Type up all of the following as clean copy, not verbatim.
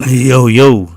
Yo, yo.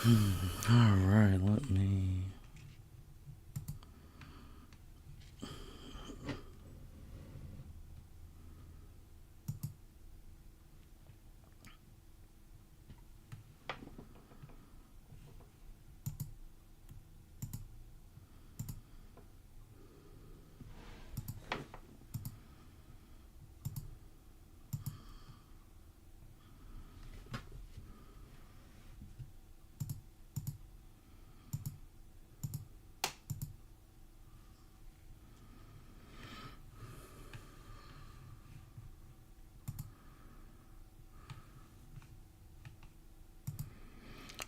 All right, let me.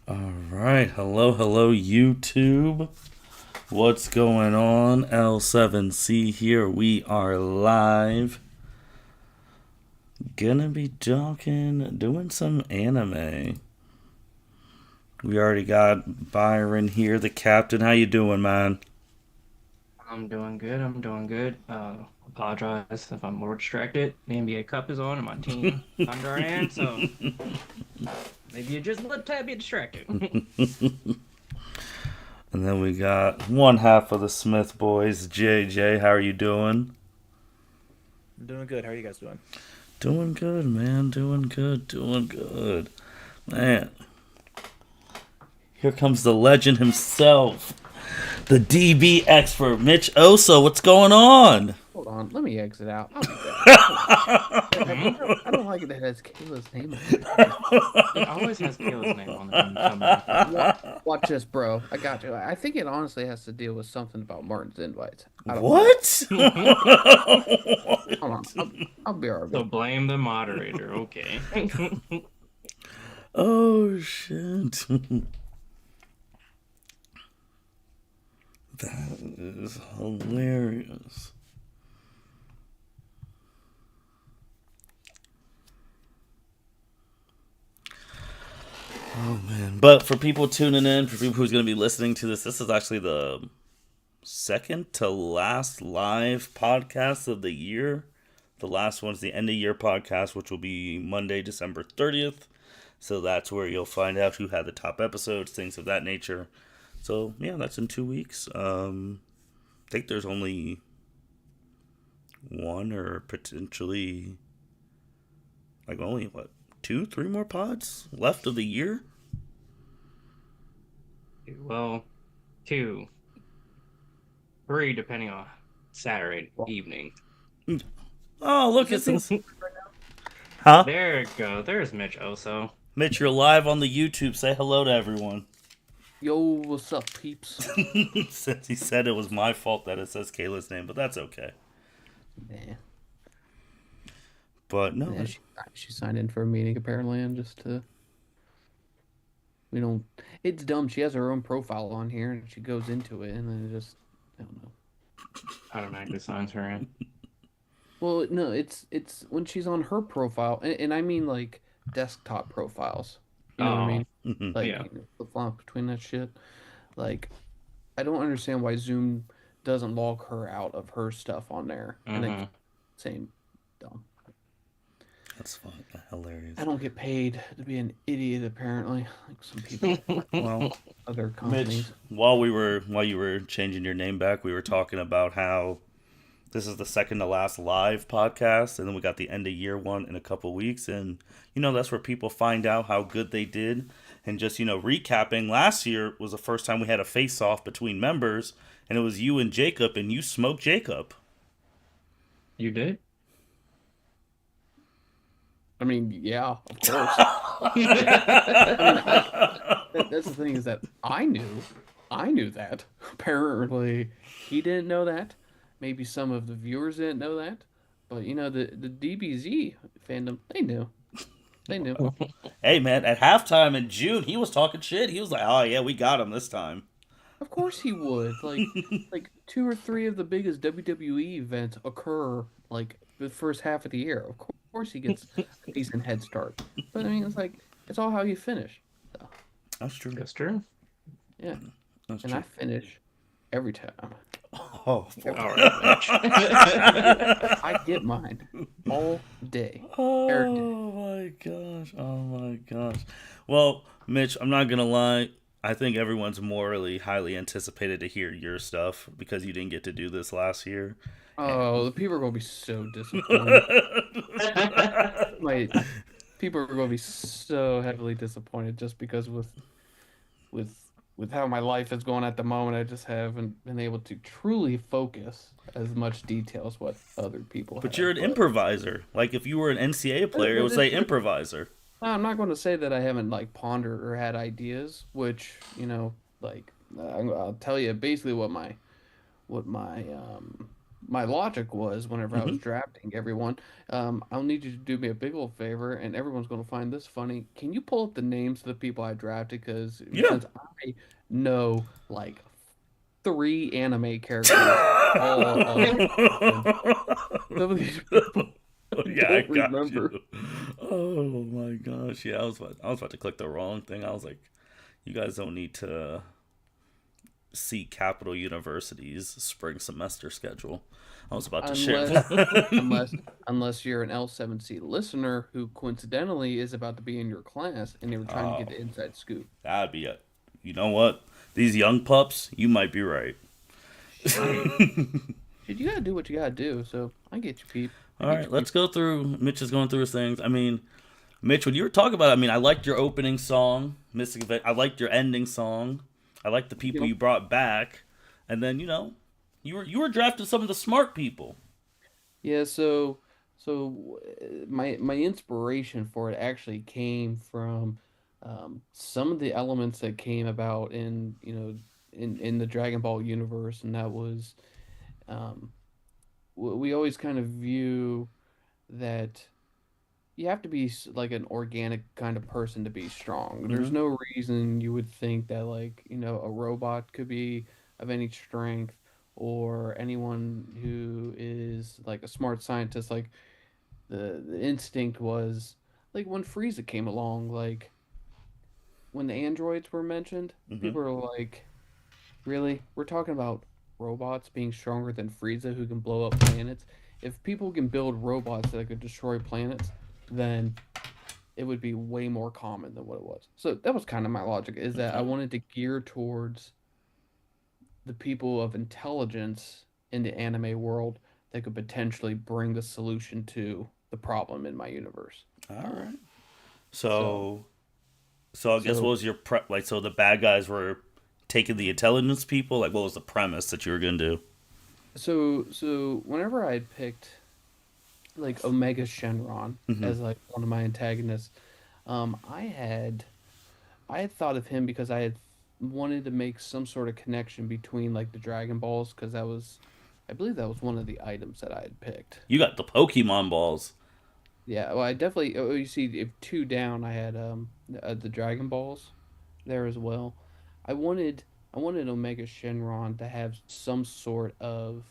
All right, hello, YouTube. What's going on? L7C here. We are live. Gonna be doing some anime. We already got Byron here, the captain. How you doing, man? I'm doing good. I'm doing good. Apologize if I'm more distracted. The NBA Cup is on and my team Thunder are in, so maybe you just a little tad bit distracted. And then we got one half of the Smith boys, JJ. How are you doing? I'm doing good. How are you guys doing? Doing good, man. Doing good. Man, here comes the legend himself, the DB expert, Mitch Oso. What's going on? Hold on, let me exit out. I'll be back. Hold on. I don't like it that it has Kayla's name on it. It always has Kayla's name on it when you come in. Watch this, bro. I got you. I think it honestly has to deal with something about Martin's invites. I don't know. What? Hold on. I'll be right So back. blame the moderator. Okay. Oh shit. That is hilarious. But for people tuning in, for people who's going to be listening to this is actually the second to last live podcast of the year. The last one's the end of year podcast, which will be Monday, December 30th. So that's where you'll find out who had the top episodes, things of that nature. So yeah, that's in 2 weeks. I think there's only one or potentially like only 2-3 more pods left of the year. Well, 2, 3, depending on Saturday evening. Oh, look at this. Huh? There you go. There's Mitch Oso. Mitch, you're live on the YouTube. Say hello to everyone. Yo, what's up, peeps? Since he said it was my fault that it says Kayla's name, but that's okay. Yeah. But no. Yeah, she signed in for a meeting apparently, and just to we don't. It's dumb. She has her own profile on here, and she goes into it, and then just I don't know. Automatically signs her in. Well, no, it's when she's on her profile, and I mean like desktop profiles. You know what I mean? Mhm. Like Yeah. flip-flop between that shit. Like, I don't understand why Zoom doesn't log her out of her stuff on there. And Mhm. it's same dumb. That's fun. Hilarious. I don't get paid to be an idiot apparently, like some people Well, other Mitch, companies. while you were changing your name back, we were talking about how this is the second to last live podcast, and then we got the end of year one in a couple weeks, and that's where people find out how good they did. And just recapping, last year was the first time we had a face off between members, and it was you and Jacob, and you smoked Jacob. You did? I mean, yeah, of course. That's the thing is that I knew that. Apparently, he didn't know that. Maybe some of the viewers didn't know that. But the DBZ fandom, they knew. They knew. Hey man, at halftime in June, he was talking shit. He was like, "Oh yeah, we got him this time." Of course he would. Like 2 or 3 of the biggest WWE events occur like the first half of the year. Of course he gets a decent head start. But I mean, it's all how you finish. So, That's true. That's true. yeah. That's And true. I finish every time. Oh, All right, Mitch. I get mine all day. oh my gosh. Oh my gosh. Well, Mitch, I'm not gonna lie. I think everyone's morally highly anticipated to hear your stuff because you didn't get to do this last year. Oh, the people are gonna be so disappointed. People are gonna be so heavily disappointed just because with how my life is going at the moment, I just haven't been able to truly focus as much detail as what other people But have. you're an improviser. Like if you were an NCAA player, it would say improviser. I'm not going to say that I haven't pondered or had ideas, which I'll tell you basically what my logic was whenever I was drafting everyone. I'll need you to do me a big old favor, and everyone's going to find this funny. Can you pull up the names of the people I drafted? Because since I know 3 anime characters, all of some of these people. Yeah, I Don't got remember. you. Oh my gosh! Yeah, I was about to click the wrong thing. I was like, you guys don't need to see Capital University's spring semester schedule. I was about to share that. Unless you're an L7C listener who coincidentally is about to be in your class and they were trying to get the inside scoop. That'd be it. You know what? These young pups, you might be right. Dude, you gotta do what you gotta do. So I get you, Pete. All right, let's go through. Mitch is going through his things. I mean, Mitch, when you were talking about it, I mean, I liked your opening song, Mystic Event. I liked your ending song. I liked the people you brought back. And then, you were drafting some of the smart people. Yeah. So my inspiration for it actually came from some of the elements that came about in the Dragon Ball universe, and that was we always kind of view that you have to be an organic kind of person to be strong. There's no reason you would think that a robot could be of any strength or anyone who is a smart scientist. The instinct was when Frieza came along, when the androids were mentioned, Mm-hmm. people were like, "Really? We're talking about robots being stronger than Frieza, who can blow up planets. If people can build robots that could destroy planets, then it would be way more common than what it was." So that was kind of my logic, is that I Okay. wanted to gear towards the people of intelligence in the anime world that could potentially bring the solution to the problem in my universe. All right. So, So, so I guess what so, was your prep? Like, so the bad guys were taking the intelligence people. Like, what was the premise that you were gonna do? so, whenever I had picked like Omega Shenron Mm-hmm. as like one of my antagonists, um, I had I had thought of him because I had wanted to make some sort of connection between like the Dragon Balls, because I believe that was one of the items that I had picked. You got the Pokemon balls. Yeah, well, I definitely. Oh, you see, if two down, I had the Dragon Balls there as well. I wanted I wanted Omega Shenron to have some sort of,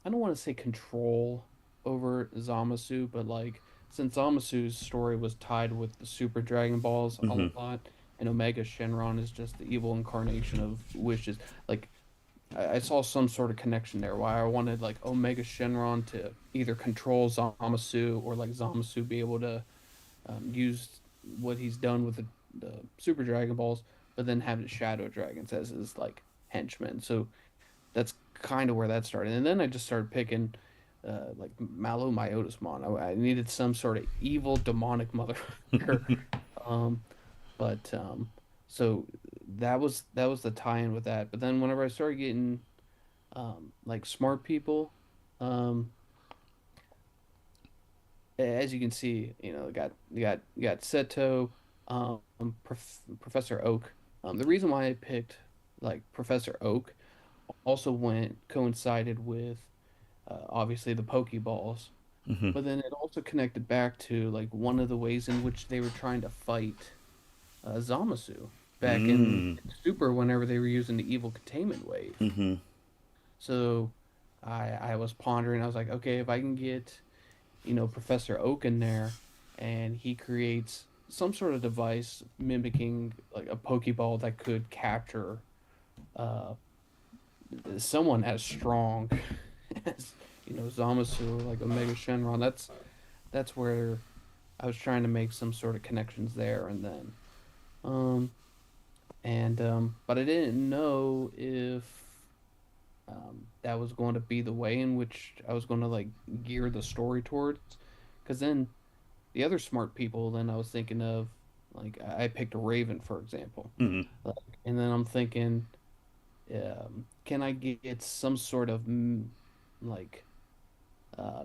I don't want to say control over Zamasu, but like, since Zamasu's story was tied with the Super Dragon Balls a Mm-hmm. lot, and Omega Shenron is just the evil incarnation of wishes. Like, I saw some sort of connection there. Why I wanted like Omega Shenron to either control Zamasu, or like Zamasu be able to use what he's done with the Super Dragon Balls, but then have the Shadow Dragons as his like henchmen. So that's kind of where that started. And then I just started picking like Malo Myotismon. I needed some sort of evil demonic motherfucker. Um, but so that was the tie-in with that. But then whenever I started getting like smart people, um, as you can see, you got Seto, Professor Oak. The reason why I picked like Professor Oak also went coincided with obviously the Pokeballs, Mm-hmm. but then it also connected back to like one of the ways in which they were trying to fight Zamasu back Mm. in Super, whenever they were using the evil containment wave. Mm-hmm. So I was pondering. I was like, okay, if I can get Professor Oak in there, and he creates some sort of device mimicking like a Pokeball that could capture uh, someone as strong as Zamasu, or like Omega Shenron. That's where I was trying to make some sort of connections there, and then um but I didn't know if that was going to be the way in which I was going to like gear the story towards, because then the other smart people, then I was thinking of, like, I picked a Raven, for example, Mm-hmm. like, and then I'm thinking, can I get some sort of like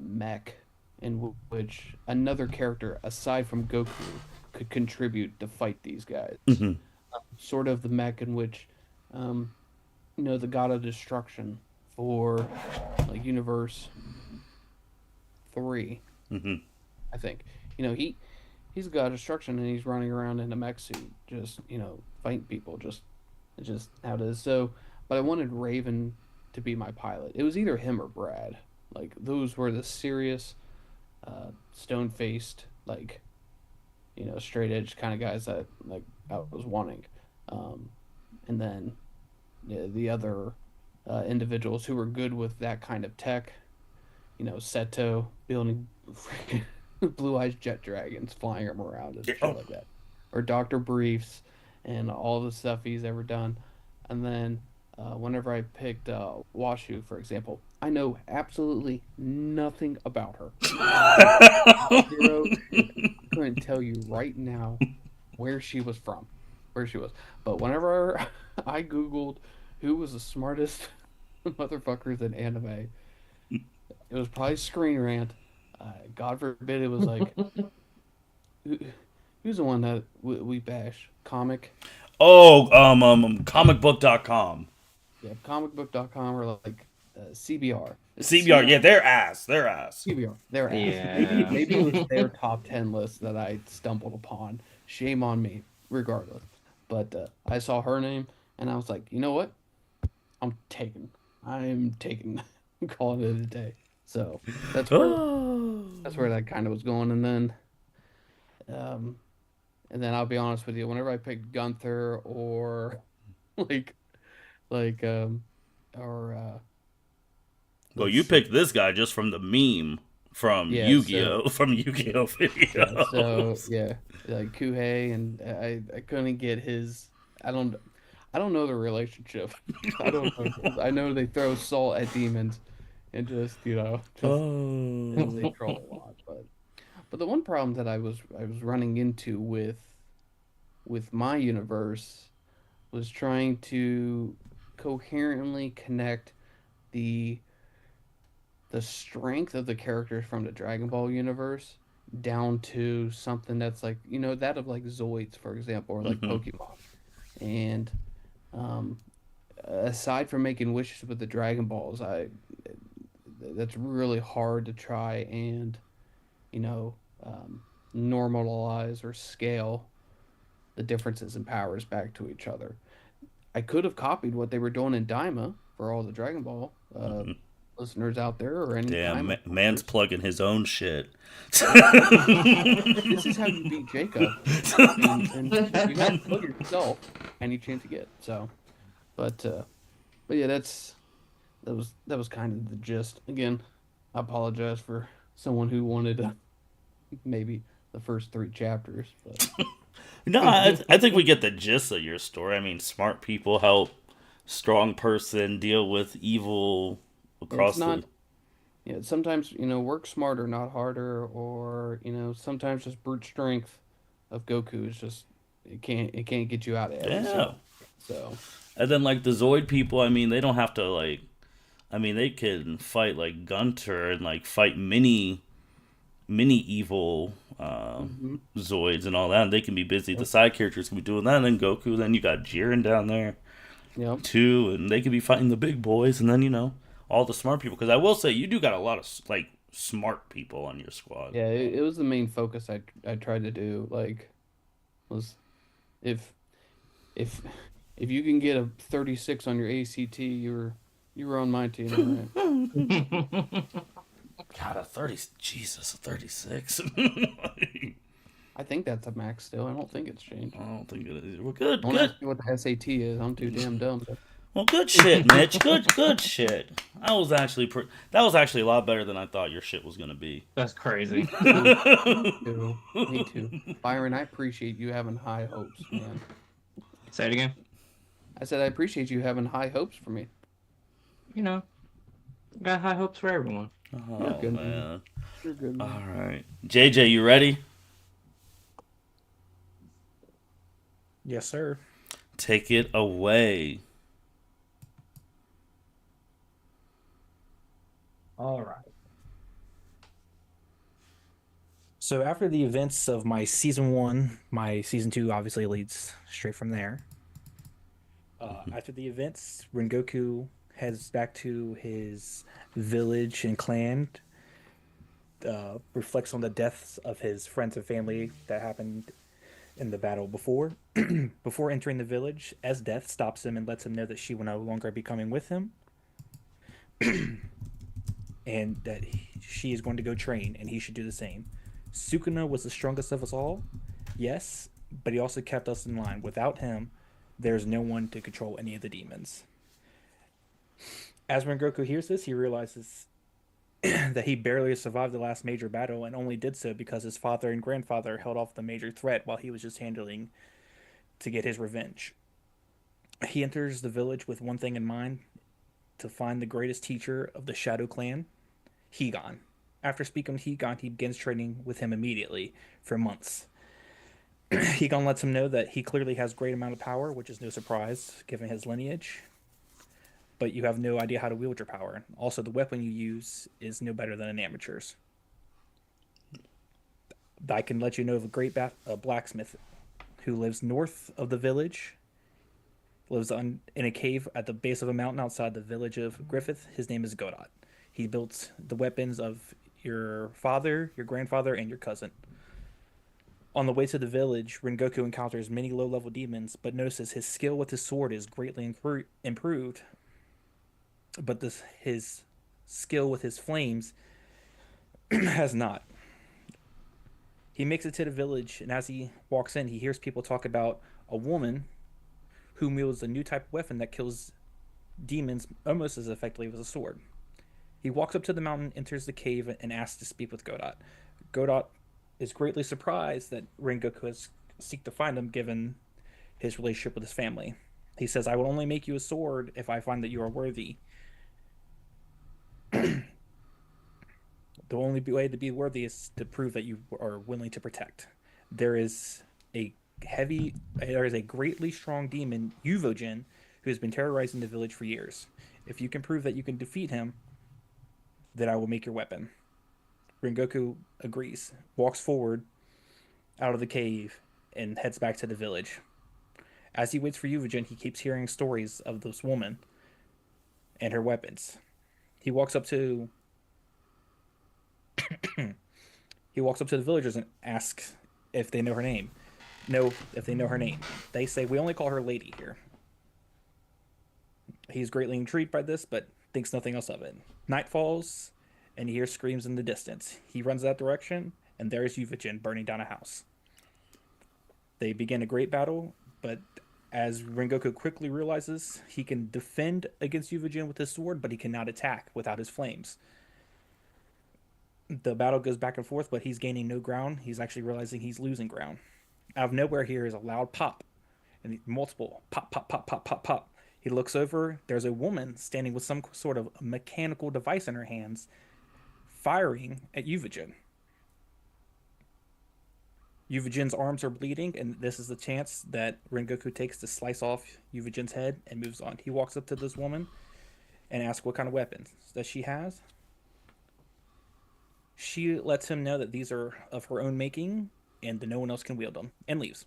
mech in which another character aside from Goku could contribute to fight these guys, Mm-hmm. sort of the mech in which um, the God of Destruction for like Universe 3, Mm-hmm. I think. He's a God of Destruction, and he's running around in a mech suit, just fighting people. Just how it is. So, but I wanted Raven to be my pilot. It was either him or Brad. Like, those were the serious, stone faced, like, straight edge kind of guys that like I was wanting. Um, and then the other individuals who were good with that kind of tech, Seto building freaking blue eyes jet dragons, flying them around and shit Oh. like that, or Doctor Briefs and all the stuff he's ever done. And then whenever I picked Washu, for example, I know absolutely nothing about her. Zero shit. I couldn't tell you right now where she was from, where she was. But whenever I Googled who was the smartest motherfuckers in anime, it was probably Screen Rant. God forbid it was like, who, who's the one that we bash? Oh, comicbook.com. Yeah, comicbook.com, or like CBR. CBR, yeah, they're ass. They're ass. CBR, their ass. Maybe Yeah. maybe it was their top 10 list that I stumbled upon. Shame on me, regardless. But I saw her name, and I was like, you know what? I'm taking. I'm taking. I'm calling it a day. So that's where Oh. that's where that kind of was going, and then um, And then I'll be honest with you, whenever I pick Gunther or like like or Well, let's you see. picked this guy just from the meme from Yeah, so Yu-Gi-Oh! From Yu-Gi-Oh! Videos. yeah, like Kuhei, and I couldn't get his. I don't I don't know the relationship. I don't know. I know they throw salt at demons and just just they Oh. troll a lot. But the one problem that I was running into with my universe was trying to coherently connect the the strength of the characters from the Dragon Ball universe down to something that's like, that of like Zoids, for example, or like Hmm. Pokemon. And um, aside from making wishes with the Dragon Balls, I that's really hard to try and, you know, um, normalize or scale the differences in powers back to each other. I could have copied what they were doing in Daima for all the Dragon Ball listeners out there or any Damn, Daima man's players. plugging his own shit. This is how you beat Jacob, and you got to plug yourself any chance you get. So, but yeah, that was kind of the gist. Again, I apologize for someone who wanted maybe the first three chapters, but No, I think we get the gist of your story. I mean, smart people help strong person deal with evil it's across the. not. Yeah, sometimes work smarter, not harder, or sometimes just brute strength of Goku is just it can't get you out of every Yeah. single. So And then like the Zoid people, I mean, they don't have to like. I mean, they can fight like Gunter and like fight mini evil hmm Zoids and all that. And they can be busy. The side characters can be doing that. And then Goku. Then you got Jiren down there yep. too, and they could be fighting the big boys. And then all the smart people. Because I will say you do got a lot of like smart people on your squad. Yeah, it was the main focus I tried to do. Like, was if if if you can get a 36 on your ACT, you were on my team, all right? God, a 30. Jesus, a 36. I think that's a max still. I don't think it's I changed. don't think it is. We're good. Don't Good. ask me what the SAT is. I'm too damn dumb. Well, good shit, Mitch. Good shit. That was actually a lot better than I thought your shit was gonna be. That's crazy. Me too. Me too. Byron, I appreciate you having high hopes, man. Say it again. I said I appreciate you having high hopes for me. You know, got high hopes for everyone. You're Oh good, man. man. You're good, All man. right, JJ, you ready? Yes, sir. Take it away. All right. So after the events of my season one, my season two obviously leads straight from there. After the events, Rengoku heads back to his village and clan, reflects on the deaths of his friends and family that happened in the battle before. Before entering the village, Esdeath stops him and lets him know that she will no longer be coming with him, and that she is going to go train, and he should do the same. Sukuna was the strongest of us all, yes, but he also kept us in line. Without him, there's no one to control any of the demons. As Rengoku hears this, he realizes that he barely survived the last major battle and only did so because his father and grandfather held off the major threat while he was just handling to get his revenge. He enters the village with one thing in mind: to find the greatest teacher of the Shadow Clan, Higan. After speaking with Higan, he begins training with him immediately for months. Higan lets him know that he clearly has great amount of power, which is no surprise given his lineage, but you have no idea how to wield your power. Also, the weapon you use is no better than an amateur's. I can let you know of a great blacksmith who lives north of the village, lives in a cave at the base of a mountain outside the village of Griffith. His name is Godot. He built the weapons of your father, your grandfather, and your cousin. On the way to the village, Rengoku encounters many low-level demons, but notices his skill with his sword is greatly improved. But his skill with his flames has not. He makes it to the village, and as he walks in, he hears people talk about a woman who wields a new type of weapon that kills demons almost as effectively as a sword. He walks up to the mountain, enters the cave, and asks to speak with Godot. Godot is greatly surprised that Rengoku has seek to find him, given his relationship with his family. He says, "I will only make you a sword if I find that you are worthy. The only way to be worthy is to prove that you are willing to protect. There is a there is a greatly strong demon, Uvojin, who has been terrorizing the village for years. If you can prove that you can defeat him, then I will make your weapon." Rengoku agrees, walks forward out of the cave, and heads back to the village. As he waits for Uvojin, he keeps hearing stories of this woman and her weapons. He walks up to he walks up to the villagers and asks if they know her name. No, if they know her name. They say, "We only call her Lady here." He's greatly intrigued by this, but thinks nothing else of it. Night falls, and he hears screams in the distance. He runs that direction, and there's Uvojin burning down a house. They begin a great battle, but as Rengoku quickly realizes, he can defend against Uvojin with his sword, but he cannot attack without his flames. The battle goes back and forth, but he's gaining no ground. He's actually realizing he's losing ground. Out of nowhere, here is a loud pop, and multiple pop, pop, pop, pop, pop, pop. He looks over. There's a woman standing with some sort of mechanical device in her hands, firing at Uvojin. Uvojin's arms are bleeding, and this is the chance that Rengoku takes to slice off Uvojin's head and moves on. He walks up to this woman and asks what kind of weapons that she has. She lets him know that these are of her own making and that no one else can wield them, and leaves.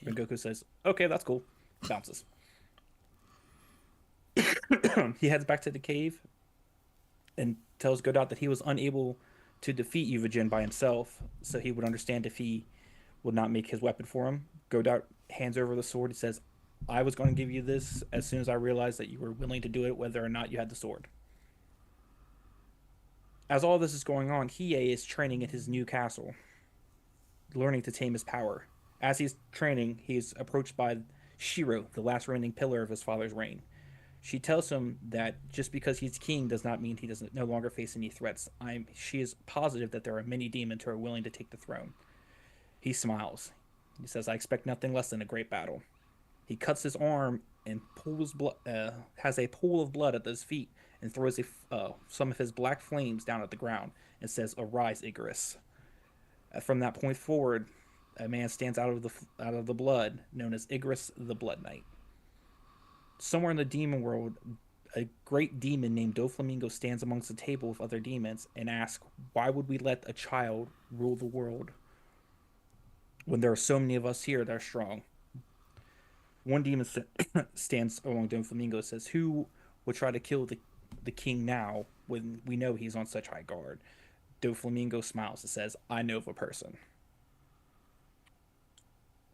Rengoku says, "Okay, that's cool." Bounces. He heads back to the cave and tells Godot that he was unable to defeat Uvojin by himself, so he would understand if he would not make his weapon for him. Godot hands over the sword and says, "I was going to give you this as soon as I realized that you were willing to do it, whether or not you had the sword." As all this is going on, Hiei is training at his new castle, learning to tame his power. As he's training, he's approached by Shiro, the last remaining pillar of his father's reign. She tells him that just because he's king does not mean he doesn't no longer face any threats. She is positive that there are many demons who are willing to take the throne. He smiles. He says, "I expect nothing less than a great battle." He cuts his arm and has a pool of blood at his feet and throws some of his black flames down at the ground and says, "Arise, Icarus." From that point forward, a man stands out of the blood, known as Icarus the Blood Knight. Somewhere in the demon world, a great demon named Doflamingo stands amongst a table with other demons and asks, "Why would we let a child rule the world when there are so many of us here that are strong?" One demon stands along Doflamingo and says, "Who would try to kill the king now when we know he's on such high guard?" Doflamingo smiles and says, "I know of a person."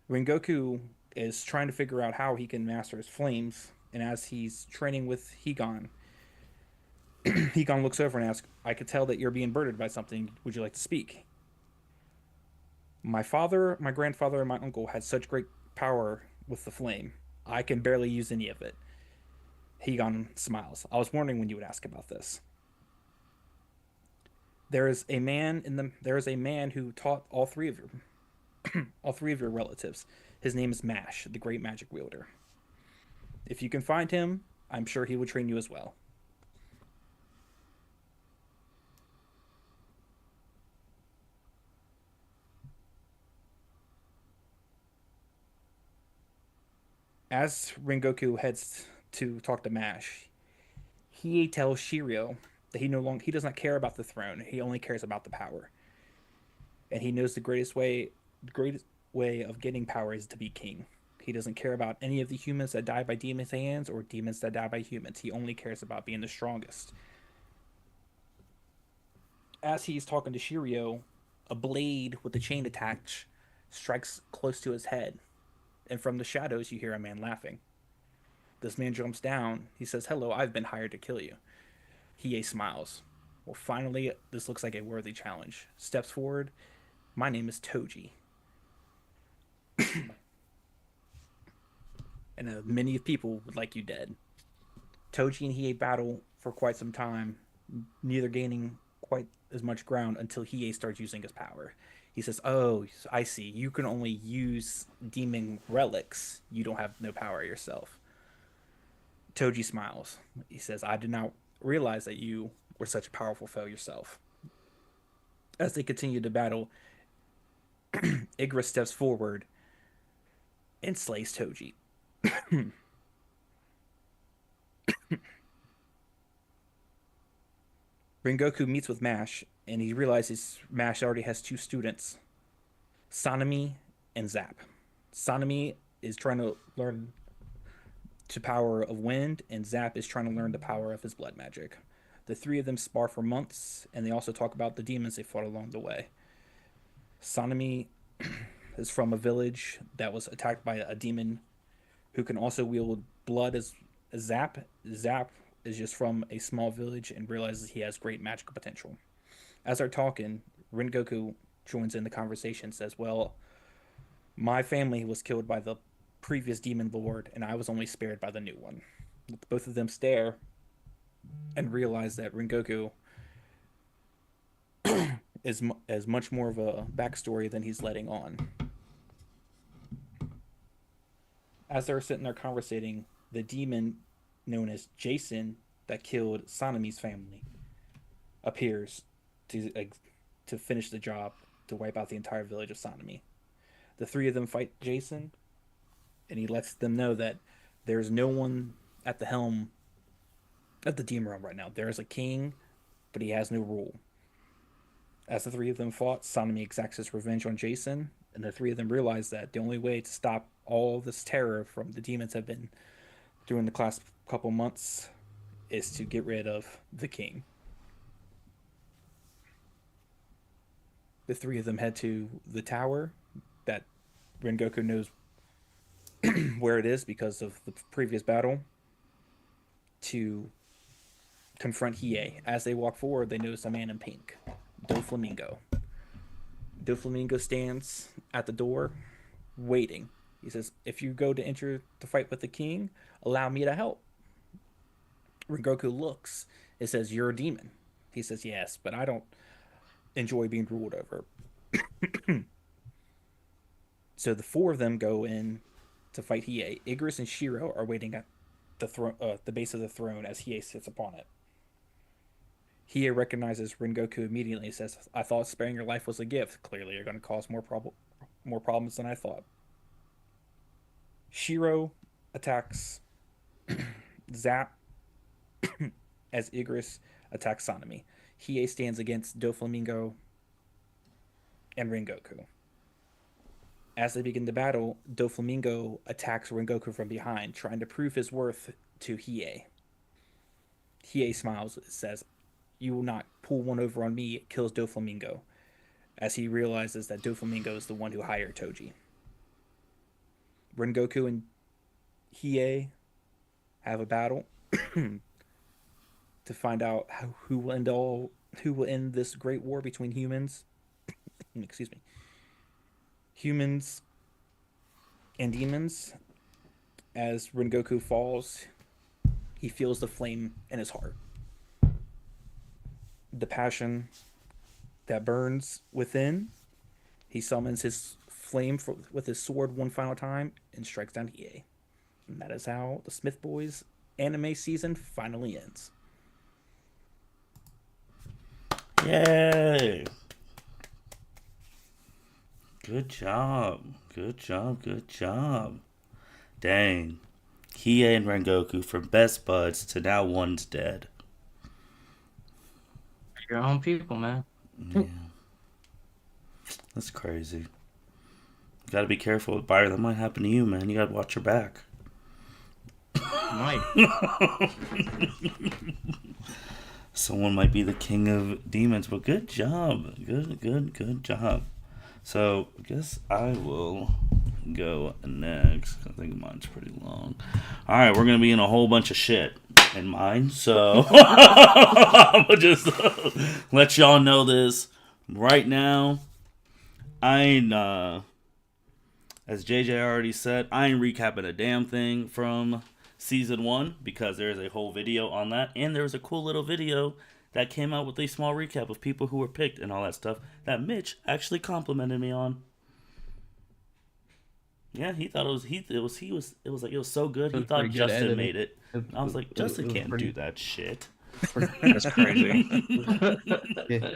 Rengoku is trying to figure out how he can master his flames, and as he's training with Higan, Higan looks over and asks, "I could tell that you're being burdened by something. Would you like to speak?" "My father, my grandfather, and my uncle had such great power with the flame. I can barely use any of it." Higan smiles. "I was wondering when you would ask about this. There is a man who taught all three of your relatives. His name is Mash, the great magic wielder. If you can find him, I'm sure he will train you as well." As Rengoku heads to talk to Mash, he tells Shiryo that he does not care about the throne. He only cares about the power, and he knows the greatest way of getting power is to be king. He doesn't care about any of the humans that die by demons' hands or demons that die by humans. He only cares about being the strongest. As he's talking to Shiryo, a blade with a chain attached strikes close to his head, and from the shadows you hear a man laughing. This man jumps down. He says, "Hello, I've been hired to kill you." Hiei smiles. "Well, finally, this looks like a worthy challenge." Steps forward My name is Toji. And many people would like you dead. Toji and Hiei battle for quite some time, neither gaining quite as much ground until Hiei starts using his power. He says, "Oh, I see. You can only use demon relics. You don't have no power yourself." Toji smiles. He says, "I did not realize that you were such a powerful foe yourself." As they continue to battle, Igra steps forward and slays Toji. Rengoku meets with Mash, and he realizes Mash already has two students, Sanemi and Zap. Sanemi is trying to learn the power of wind, and Zap is trying to learn the power of his blood magic. The three of them spar for months, and they also talk about the demons they fought along the way. Sanemi is from a village that was attacked by a demon who can also wield blood as Zap. Zap is just from a small village and realizes he has great magical potential. As they're talking, Rengoku joins in the conversation, says, "Well, my family was killed by the previous demon lord, and I was only spared by the new one." Both of them stare and realize that Rengoku is much more of a backstory than he's letting on. As they're sitting there conversating, the demon known as Jason that killed Sanemi's family appears to finish the job to wipe out the entire village of Sanemi. The three of them fight Jason, and he lets them know that there's no one at the helm of the demon realm right now. There is a king, but he has no rule. As the three of them fought, Sanemi exacts his revenge on Jason, and the three of them realize that the only way to stop all this terror from the demons have been during the last couple months is to get rid of the king. The three of them head to the tower that Rengoku knows where it is because of the previous battle to confront Hiei. As they walk forward, they notice a man in pink, Doflamingo. Doflamingo stands at the door waiting. He says, "If you go to enter the fight with the king, allow me to help." Rengoku looks. It says, "You're a demon." He says, "Yes, but I don't enjoy being ruled over." So the four of them go in to fight Hiei. Igris and Shiro are waiting at the base of the throne as Hiei sits upon it. Hiei recognizes Rengoku immediately and says, "I thought sparing your life was a gift. Clearly you're going to cause more problems than I thought." Shiro attacks Zap as Igris attacks Sanemi. Hiei stands against Doflamingo and Rengoku. As they begin the battle, Doflamingo attacks Rengoku from behind, trying to prove his worth to Hiei. Hiei smiles and says, "You will not pull one over on me," kills Doflamingo, as he realizes that Doflamingo is the one who hired Toji. Rengoku and Hiei have a battle to find out who will end this great war between humans. Excuse me. Humans and demons. As Rengoku falls, he feels the flame in his heart. The passion that burns within. He summons his flame with his sword one final time and strikes down Hiei. And that is how the Smith Boys anime season finally ends. Yay! Good job. Good job. Good job. Dang. Hiei and Rengoku from best buds to now one's dead. Your own people, man. Yeah. That's crazy. You gotta be careful with Byron. That might happen to you, man. You gotta watch your back. Might. Someone might be the king of demons, but good job. Good job. So, I guess I will go next. I think mine's pretty long. Alright, we're going to be in a whole bunch of shit in mine. So, I'm going to just let y'all know this right now. I ain't, as JJ already said, I ain't recapping a damn thing from season 1 because there's a whole video on that, and there's a cool little video that came out with a small recap of people who were picked and all that stuff that Mitch actually complimented me on. Yeah, he thought it was so good. He thought Justin made it. I was like, Justin can't do that shit. That's crazy. Yeah,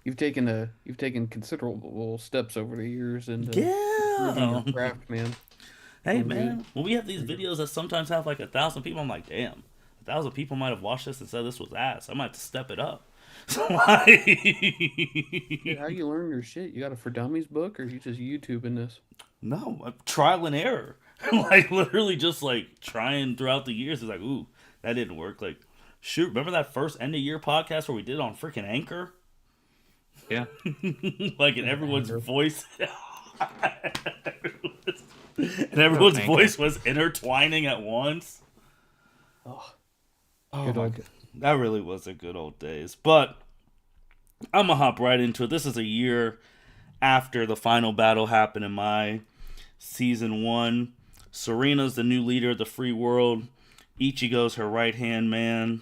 you've taken considerable steps over the years and Yeah. craft, man. Hey man, when we have these videos that sometimes have like 1,000 people, I'm like, damn, 1,000 people might have watched this and said this was ass. I might have to step it up. So Dude, how you learn your shit? You got a For Dummies book, or you just YouTubing this? No, trial and error. Like literally just like trying throughout the years. It's like, ooh, that didn't work. Like, shoot, remember that first end of year podcast where we did it on freaking Anchor? Yeah. Like in everyone's voice. And everyone's voice was intertwining at once. Oh, Good old days. That really was a good old days. But I'm going to hop right into it. This is a year after the final battle happened in my season 1. Serena's the new leader of the free world. Ichigo's her right-hand man.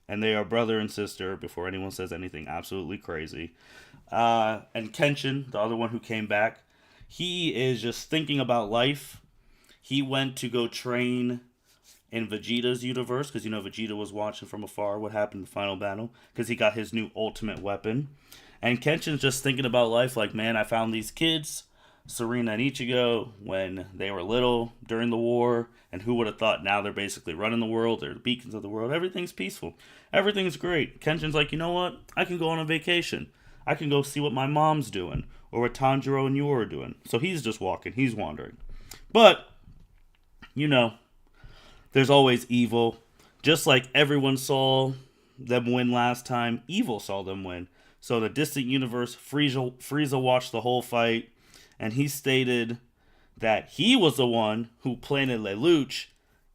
And they are brother and sister before anyone says anything absolutely crazy. And Kenshin, the other one who came back, he is just thinking about life. He went to go train in Vegeta's universe, because Vegeta was watching from afar what happened in the final battle, because he got his new ultimate weapon. And Kenshin's just thinking about life, like, man, I found these kids, Serena and Ichigo, when they were little during the war, and who would have thought now they're basically running the world, they're the beacons of the world, everything's peaceful, everything's great. Kenshin's like, you know what, I can go on a vacation, I can go see what my mom's doing, or what Tanjiro and Yor are doing. So he's just walking, he's wandering. But, there's always evil. Just like everyone saw them win last time, evil saw them win. So in the distant universe, Frieza watched the whole fight, and he stated that he was the one who planted Lelouch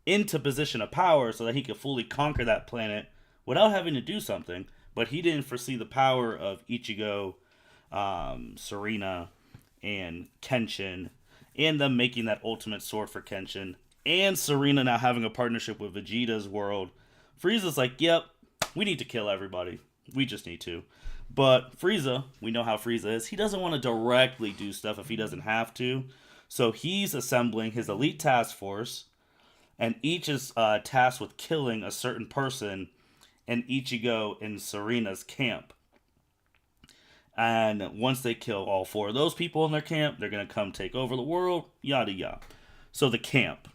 into position of power so that he could fully conquer that planet without having to do something. But he didn't foresee the power of Ichigo, Serena, and Kenshin, and them making that ultimate sword for Kenshin, and Serena now having a partnership with Vegeta's world. Frieza's like, yep, we need to kill everybody. We just need to. But Frieza, we know how Frieza is. He doesn't want to directly do stuff if he doesn't have to. So he's assembling his elite task force, and each is tasked with killing a certain person in Ichigo and Serena's camp. And once they kill all 4 of those people in their camp, they're going to come take over the world, yada yada. So the camp.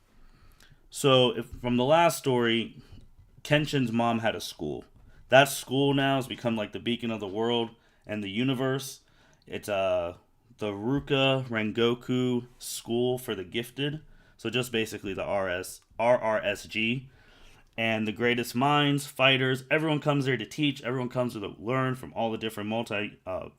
So from the last story, Kenshin's mom had a school. That school now has become like the beacon of the world and the universe. It's the Ruka Rengoku School for the Gifted. So just basically the RRSG. And the greatest minds, fighters, everyone comes there to teach. Everyone comes there to learn from all the different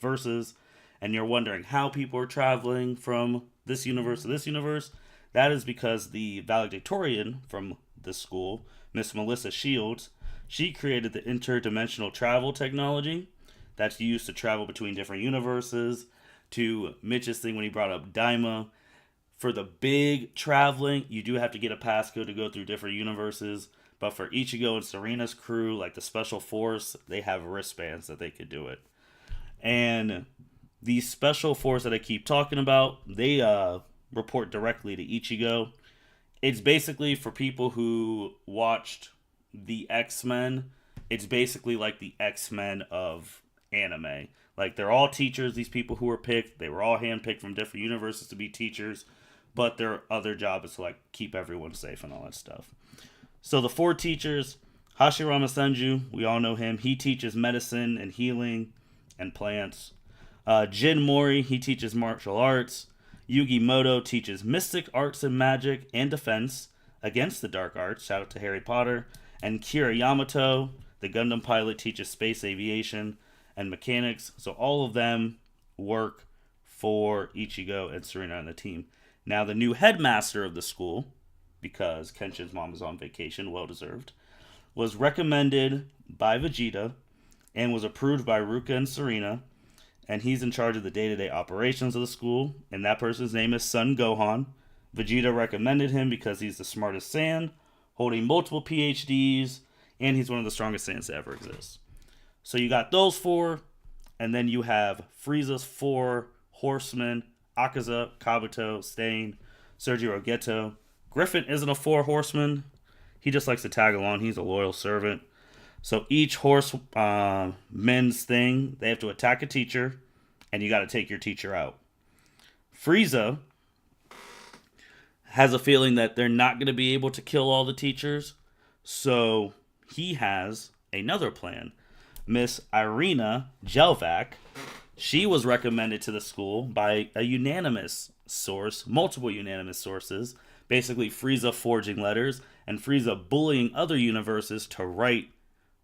verses. And you're wondering how people are traveling from this universe to this universe. That is because the valedictorian from this school, Miss Melissa Shields, she created the interdimensional travel technology that's used to travel between different universes. To Mitch's thing when he brought up Daima, for the big traveling, you do have to get a passcode to go through different universes. But for Ichigo and Serena's crew, like the Special Force, they have wristbands that they could do it. And the Special Force that I keep talking about, they report directly to Ichigo. It's basically for people who watched the X-Men. It's basically like the X-Men of anime. Like, they're all teachers, these people who were picked. They were all handpicked from different universes to be teachers. But their other job is to, like, keep everyone safe and all that stuff. So the 4 teachers, Hashirama Senju, we all know him. He teaches medicine and healing and plants. Jin Mori, he teaches martial arts. Yugi Moto teaches mystic arts and magic and defense against the dark arts. Shout out to Harry Potter. And Kira Yamato, the Gundam pilot, teaches space aviation and mechanics. So all of them work for Ichigo and Serena and the team. Now the new headmaster of the school, because Kenshin's mom is on vacation, well deserved, was recommended by Vegeta and was approved by Ruka and Serena. and he's in charge of the day-to-day operations of the school, and that person's name is Son Gohan. Vegeta recommended him because he's the smartest Saiyan, holding multiple PhDs, and he's one of the strongest Saiyans to ever exist. So you got those four, and then you have Frieza's four horsemen: Akaza, Kabuto, Stain, Sergio Rogetto. Griffin isn't a four horseman. He just likes to tag along. He's a loyal servant. So each men's thing, they have to attack a teacher, and you got to take your teacher out. Frieza has a feeling that they're not going to be able to kill all the teachers, so he has another plan. Miss Irina Jelvac, she was recommended to the school by a unanimous source, multiple unanimous sources, basically Frieza forging letters and Frieza bullying other universes to write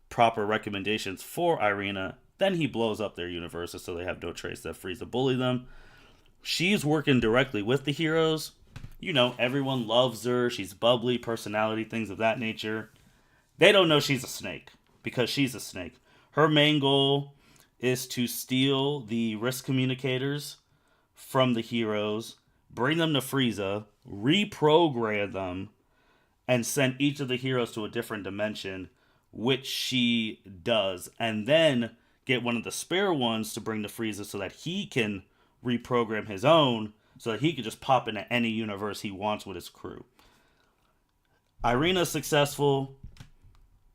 proper recommendations for Irina. Then he blows up their universes so they have no trace that Frieza bullied them. She's working directly with the heroes. You know, everyone loves her. She's bubbly, personality, things of that nature. They don't know she's a snake because she's a snake. Her main goal is to steal the risk communicators from the heroes, bring them to Frieza, reprogram them, and send each of the heroes to a different dimension, which she does, and then get one of the spare ones to bring to Frieza so that he can reprogram his own, so that he can just pop into any universe he wants with his crew. Irina's successful.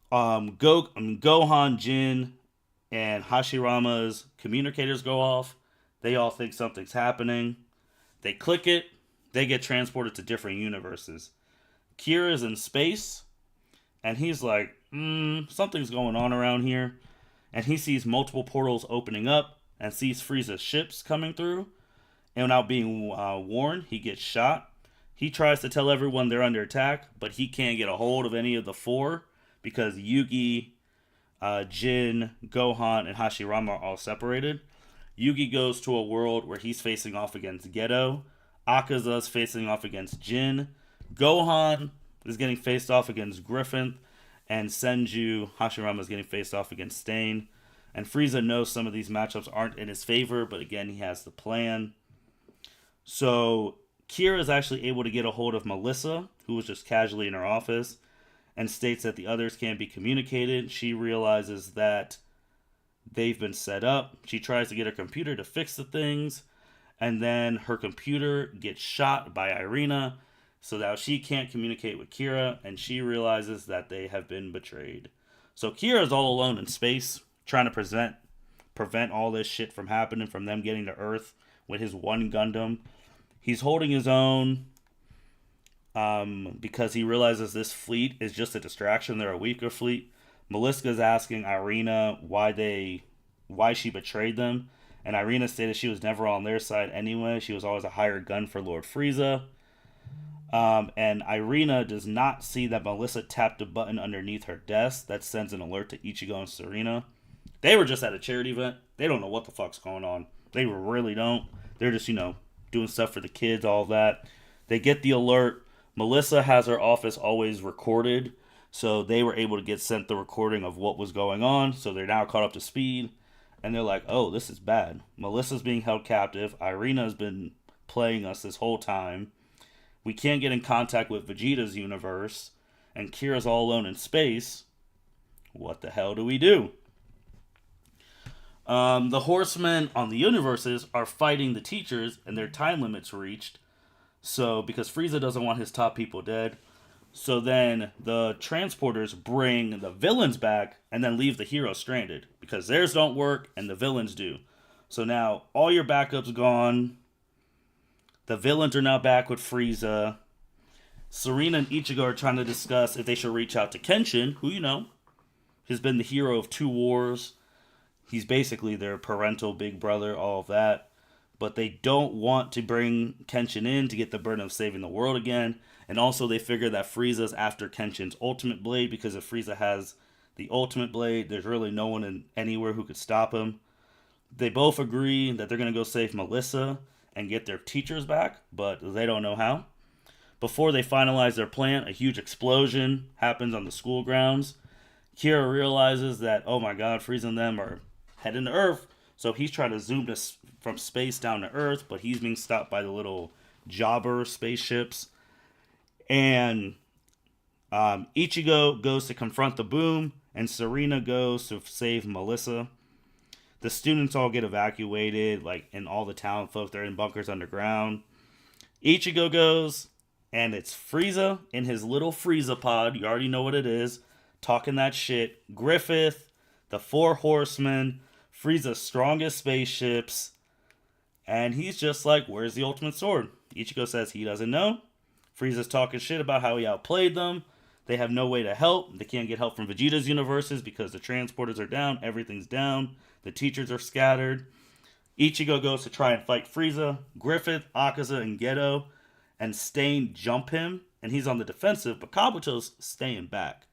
Gohan, Jin, and Hashirama's communicators go off. They all think something's happening. They click it. They get transported to different universes. Kira's in space, and he's like, something's going on around here. And he sees multiple portals opening up and sees Frieza's ships coming through. And without being warned, he gets shot. He tries to tell everyone they're under attack, but he can't get a hold of any of the four because Yugi, Jin, Gohan, and Hashirama are all separated. Yugi goes to a world where he's facing off against Geto. Akaza's facing off against Jin. Gohan is getting faced off against Griffin. And Senju Hashirama is getting faced off against Stain. And Frieza knows some of these matchups aren't in his favor, but again, he has the plan. So Kira is actually able to get a hold of Melissa, who was just casually in her office, and states that the others can't be communicated. She realizes that they've been set up. She tries to get her computer to fix the things, and then her computer gets shot by Irina, so now she can't communicate with Kira, and she realizes that they have been betrayed. So Kira's all alone in space, trying to prevent all this shit from happening, from them getting to Earth with his one Gundam. He's holding his own because he realizes this fleet is just a distraction. They're a weaker fleet. Melissa's asking Irina why she betrayed them, and Irina stated she was never on their side anyway. She was always a hired gun for Lord Frieza. And Irina does not see that Melissa tapped a button underneath her desk that sends an alert to Ichigo and Serena. They were just at a charity event. They don't know what the fuck's going on. They really don't. They're just, doing stuff for the kids, all that. They get the alert. Melissa has her office always recorded, so they were able to get sent the recording of what was going on, so they're now caught up to speed, and they're like, oh, this is bad. Melissa's being held captive. Irina's been playing us this whole time. We can't get in contact with Vegeta's universe, and Kira's all alone in space. What the hell do we do? The horsemen on the universes are fighting the teachers, and their time limit's reached. So, because Frieza doesn't want his top people dead. So then the transporters bring the villains back and then leave the heroes stranded. Because theirs don't work and the villains do. So now all your backups gone. The villains are now back with Frieza. Serena and Ichigo are trying to discuss if they should reach out to Kenshin, who, has been the hero of 2 wars. He's basically their parental big brother, all of that. But they don't want to bring Kenshin in to get the burden of saving the world again. And also they figure that Frieza's after Kenshin's ultimate blade, because if Frieza has the ultimate blade, there's really no one anywhere who could stop him. They both agree that they're going to go save Melissa and get their teachers back, but they don't know how. Before they finalize their plan, a huge explosion happens on the school grounds. Kira realizes that, oh my god, Frieza and them are heading to Earth, So he's trying to zoom from space down to Earth, but he's being stopped by the little jobber spaceships. And Ichigo goes to confront the boom, and Serena goes to save Melissa. The students all get evacuated, and all the town folk, they're in bunkers underground. Ichigo goes, and it's Frieza in his little Frieza pod. You already know what it is. Talking that shit. Griffith, the Four Horsemen, Frieza's strongest spaceships. And he's just like, where's the ultimate sword? Ichigo says he doesn't know. Frieza's talking shit about how he outplayed them. They have no way to help. They can't get help from Vegeta's universes because the transporters are down. Everything's down. The teachers are scattered. Ichigo goes to try and fight Frieza. Griffith, Akaza, and Geto and Stain jump him. And he's on the defensive, but Kabuto's staying back.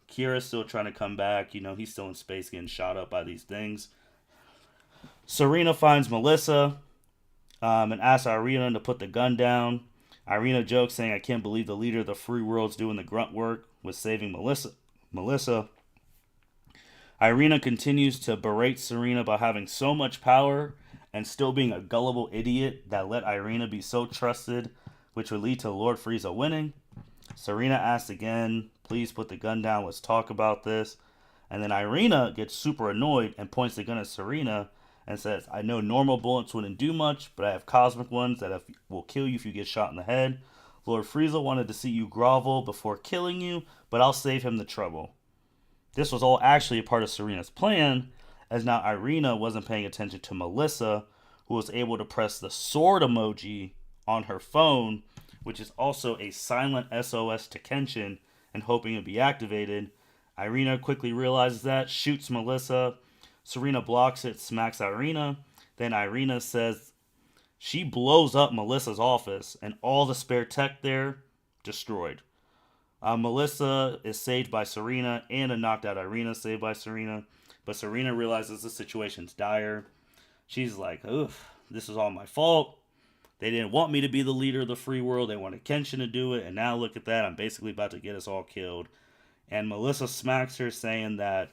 Kira's still trying to come back. He's still in space getting shot up by these things. Serena finds Melissa and asks Irina to put the gun down. Irina jokes saying, I can't believe the leader of the free world's doing the grunt work with saving Melissa. Irina continues to berate Serena about having so much power and still being a gullible idiot that let Irina be so trusted, which would lead to Lord Frieza winning. Serena asks again, please put the gun down, let's talk about this. And then Irina gets super annoyed and points the gun at Serena and says, I know normal bullets wouldn't do much, but I have cosmic ones that will kill you if you get shot in the head. Lord Frieza wanted to see you grovel before killing you, but I'll save him the trouble. This was all actually a part of Serena's plan, as now Irina wasn't paying attention to Melissa, who was able to press the sword emoji on her phone, which is also a silent SOS to Kenshin, and hoping it be activated. Irina quickly realizes that, shoots Melissa. Serena blocks it, smacks Irina. Then Irina says she blows up Melissa's office, and all the spare tech there, destroyed. Melissa is saved by Serena, and a knocked out Irina saved by Serena. But Serena realizes the situation's dire. She's like, oof, this is all my fault. They didn't want me to be the leader of the free world. They wanted Kenshin to do it. And now look at that. I'm basically about to get us all killed. And Melissa smacks her, saying that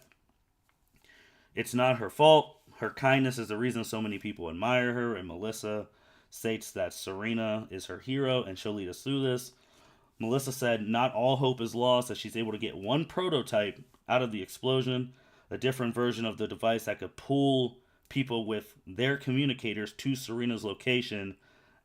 it's not her fault. Her kindness is the reason so many people admire her. And Melissa states that Serena is her hero and she'll lead us through this. Melissa said not all hope is lost, that she's able to get one prototype out of the explosion, a different version of the device that could pull people with their communicators to Serena's location,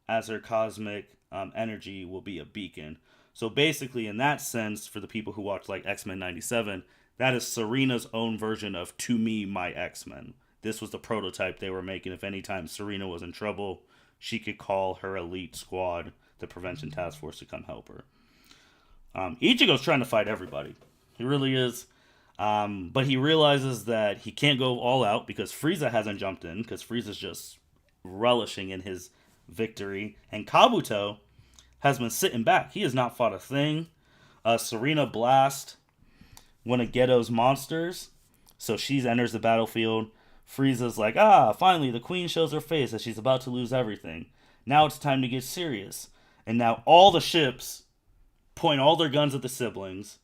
as her cosmic energy will be a beacon. So basically, in that sense, for the people who watch X-Men 97, that is Serena's own version of To Me, My X-Men. This was the prototype they were making. If any time Serena was in trouble, she could call her elite squad, the Prevention Task Force, to come help her. Ichigo's trying to fight everybody. He really is. But he realizes that he can't go all out because Frieza hasn't jumped in, because Frieza's just relishing in his victory. And Kabuto has been sitting back. He has not fought a thing. Serena blasts one of Geto's monsters, so she enters the battlefield. Frieza's like, finally the queen shows her face as she's about to lose everything. Now it's time to get serious. And now all the ships point all their guns at the siblings.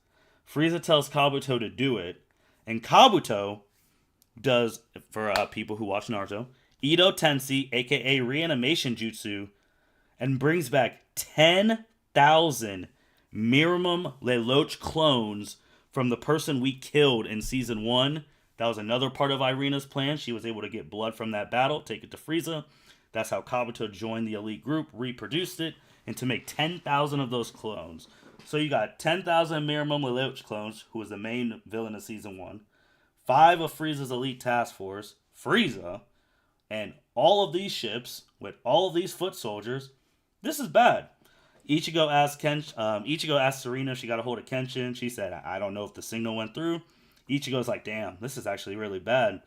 Frieza tells Kabuto to do it, and Kabuto does, for people who watch Naruto, Ito Tensei, aka Reanimation Jutsu, and brings back 10,000 Miramon Lelouch clones from the person we killed in Season 1. That was another part of Irina's plan. She was able to get blood from that battle, take it to Frieza. That's how Kabuto joined the elite group, reproduced it, and to make 10,000 of those clones. So you got 10,000 Miramon Lelouch clones, who was the main villain of Season 1, 5 of Frieza's elite task force, Frieza, and all of these ships with all of these foot soldiers. This is bad. Ichigo asked Serena if she got a hold of Kenshin. She said, I don't know if the signal went through. Ichigo's like, damn, this is actually really bad.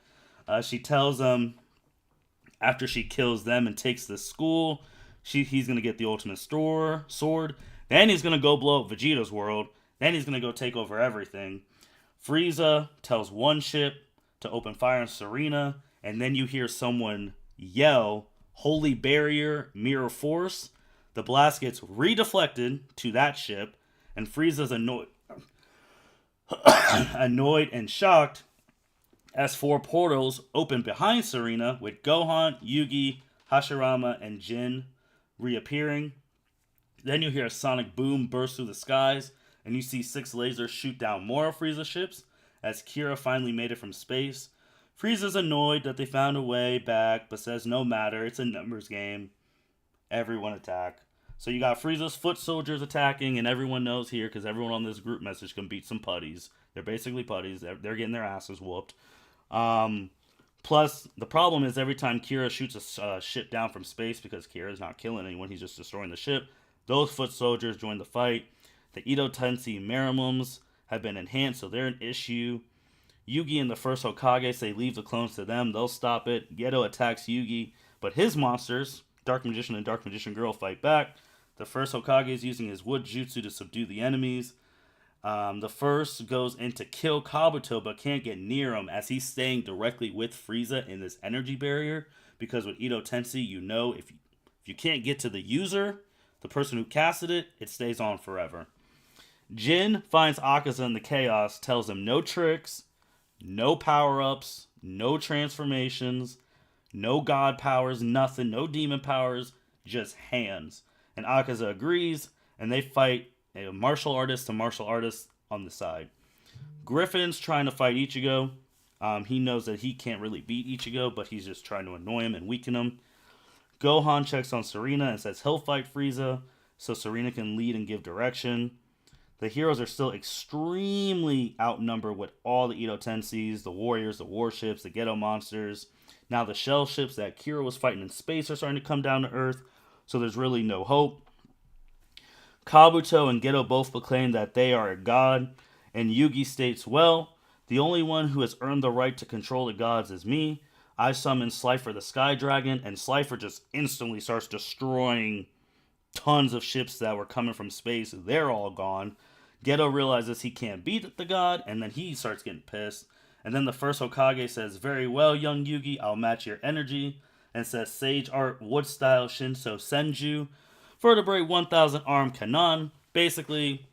She tells him after she kills them and takes the school, he's going to get the ultimate sword. Then he's going to go blow up Vegeta's world. Then he's going to go take over everything. Frieza tells one ship to open fire on Serena. And then you hear someone yell, Holy Barrier, Mirror Force. The blast gets redeflected to that ship. And Frieza's annoyed and shocked as 4 portals open behind Serena with Gohan, Yugi, Hashirama, and Jin reappearing. Then you hear a sonic boom burst through the skies, and you see 6 lasers shoot down more of Frieza's ships as Kira finally made it from space. Frieza's annoyed that they found a way back, but says no matter, it's a numbers game. Everyone attack. So you got Frieza's foot soldiers attacking, and everyone knows here, because everyone on this group message can beat some putties. They're basically putties. They're getting their asses whooped. Plus, the problem is every time Kira shoots a ship down from space, because Kira's not killing anyone, he's just destroying the ship, those foot soldiers join the fight. The Edo Tensei Merimums have been enhanced, so they're an issue. Yugi and the first Hokage say leave the clones to them. They'll stop it. Geto attacks Yugi, but his monsters, Dark Magician and Dark Magician Girl, fight back. The first Hokage is using his wood jutsu to subdue the enemies. The first goes in to kill Kabuto, but can't get near him as he's staying directly with Frieza in this energy barrier. Because with Edo Tensei, you know if you can't get to the user, the person who casted it, it stays on forever. Jin finds Akaza in the chaos, tells him no tricks, no power-ups, no transformations, no god powers, nothing, no demon powers, just hands. And Akaza agrees, and they fight a martial artist to martial artist on the side. Griffin's trying to fight Ichigo. He knows that he can't really beat Ichigo, but he's just trying to annoy him and weaken him. Gohan checks on Serena and says he'll fight Frieza, so Serena can lead and give direction. The heroes are still extremely outnumbered with all the Edo Tenseis, the warriors, the warships, the Geto monsters. Now the shell ships that Kira was fighting in space are starting to come down to Earth, so there's really no hope. Kabuto and Geto both proclaim that they are a god, and Yugi states, well, the only one who has earned the right to control the gods is me. I summon Slifer the Sky Dragon, and Slifer just instantly starts destroying tons of ships that were coming from space. They're all gone. Geto realizes he can't beat the god, and then he starts getting pissed. And then the first Hokage says, very well, young Yugi, I'll match your energy. And says, Sage Art Wood Style Shinso Senju. Vertebrae 1000 Arm Kanon. Basically,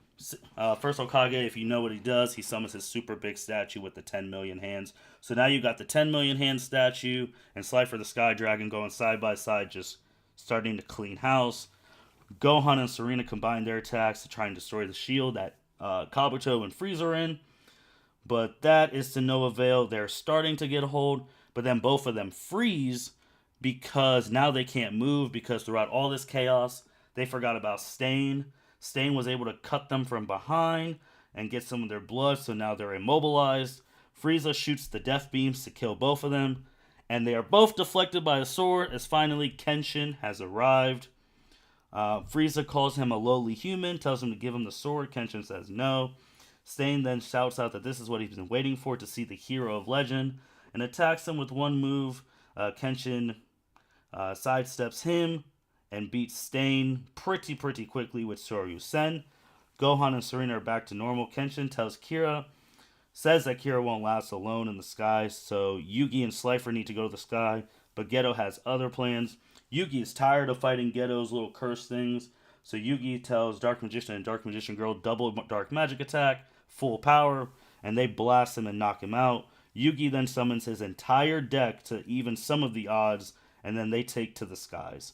first Hokage, if you know what he does, he summons his super big statue with the 10 million hands. So now you got the 10 million hand statue and Slifer the Sky Dragon going side by side, just starting to clean house. Gohan and Serena combine their attacks to try and destroy the shield that Kabuto and Frieza are in. But that is to no avail. They're starting to get a hold, but then both of them freeze because now they can't move, because throughout all this chaos, they forgot about Stain. Stain was able to cut them from behind and get some of their blood, so now they're immobilized. Frieza shoots the death beams to kill both of them, and they are both deflected by a sword as finally Kenshin has arrived. Frieza calls him a lowly human, tells him to give him the sword. Kenshin says no. Stain then shouts out that this is what he's been waiting for, to see the hero of legend, and attacks him with one move. Kenshin sidesteps him and beats Stain pretty quickly with Soryu Sen. Gohan and Serena are back to normal. Kenshin says that Kira won't last alone in the sky, so Yugi and Slifer need to go to the sky, but Geto has other plans. Yugi is tired of fighting Geto's little curse things, so Yugi tells Dark Magician and Dark Magician Girl double dark magic attack, full power, and they blast him and knock him out. Yugi then summons his entire deck to even some of the odds, and then they take to the skies.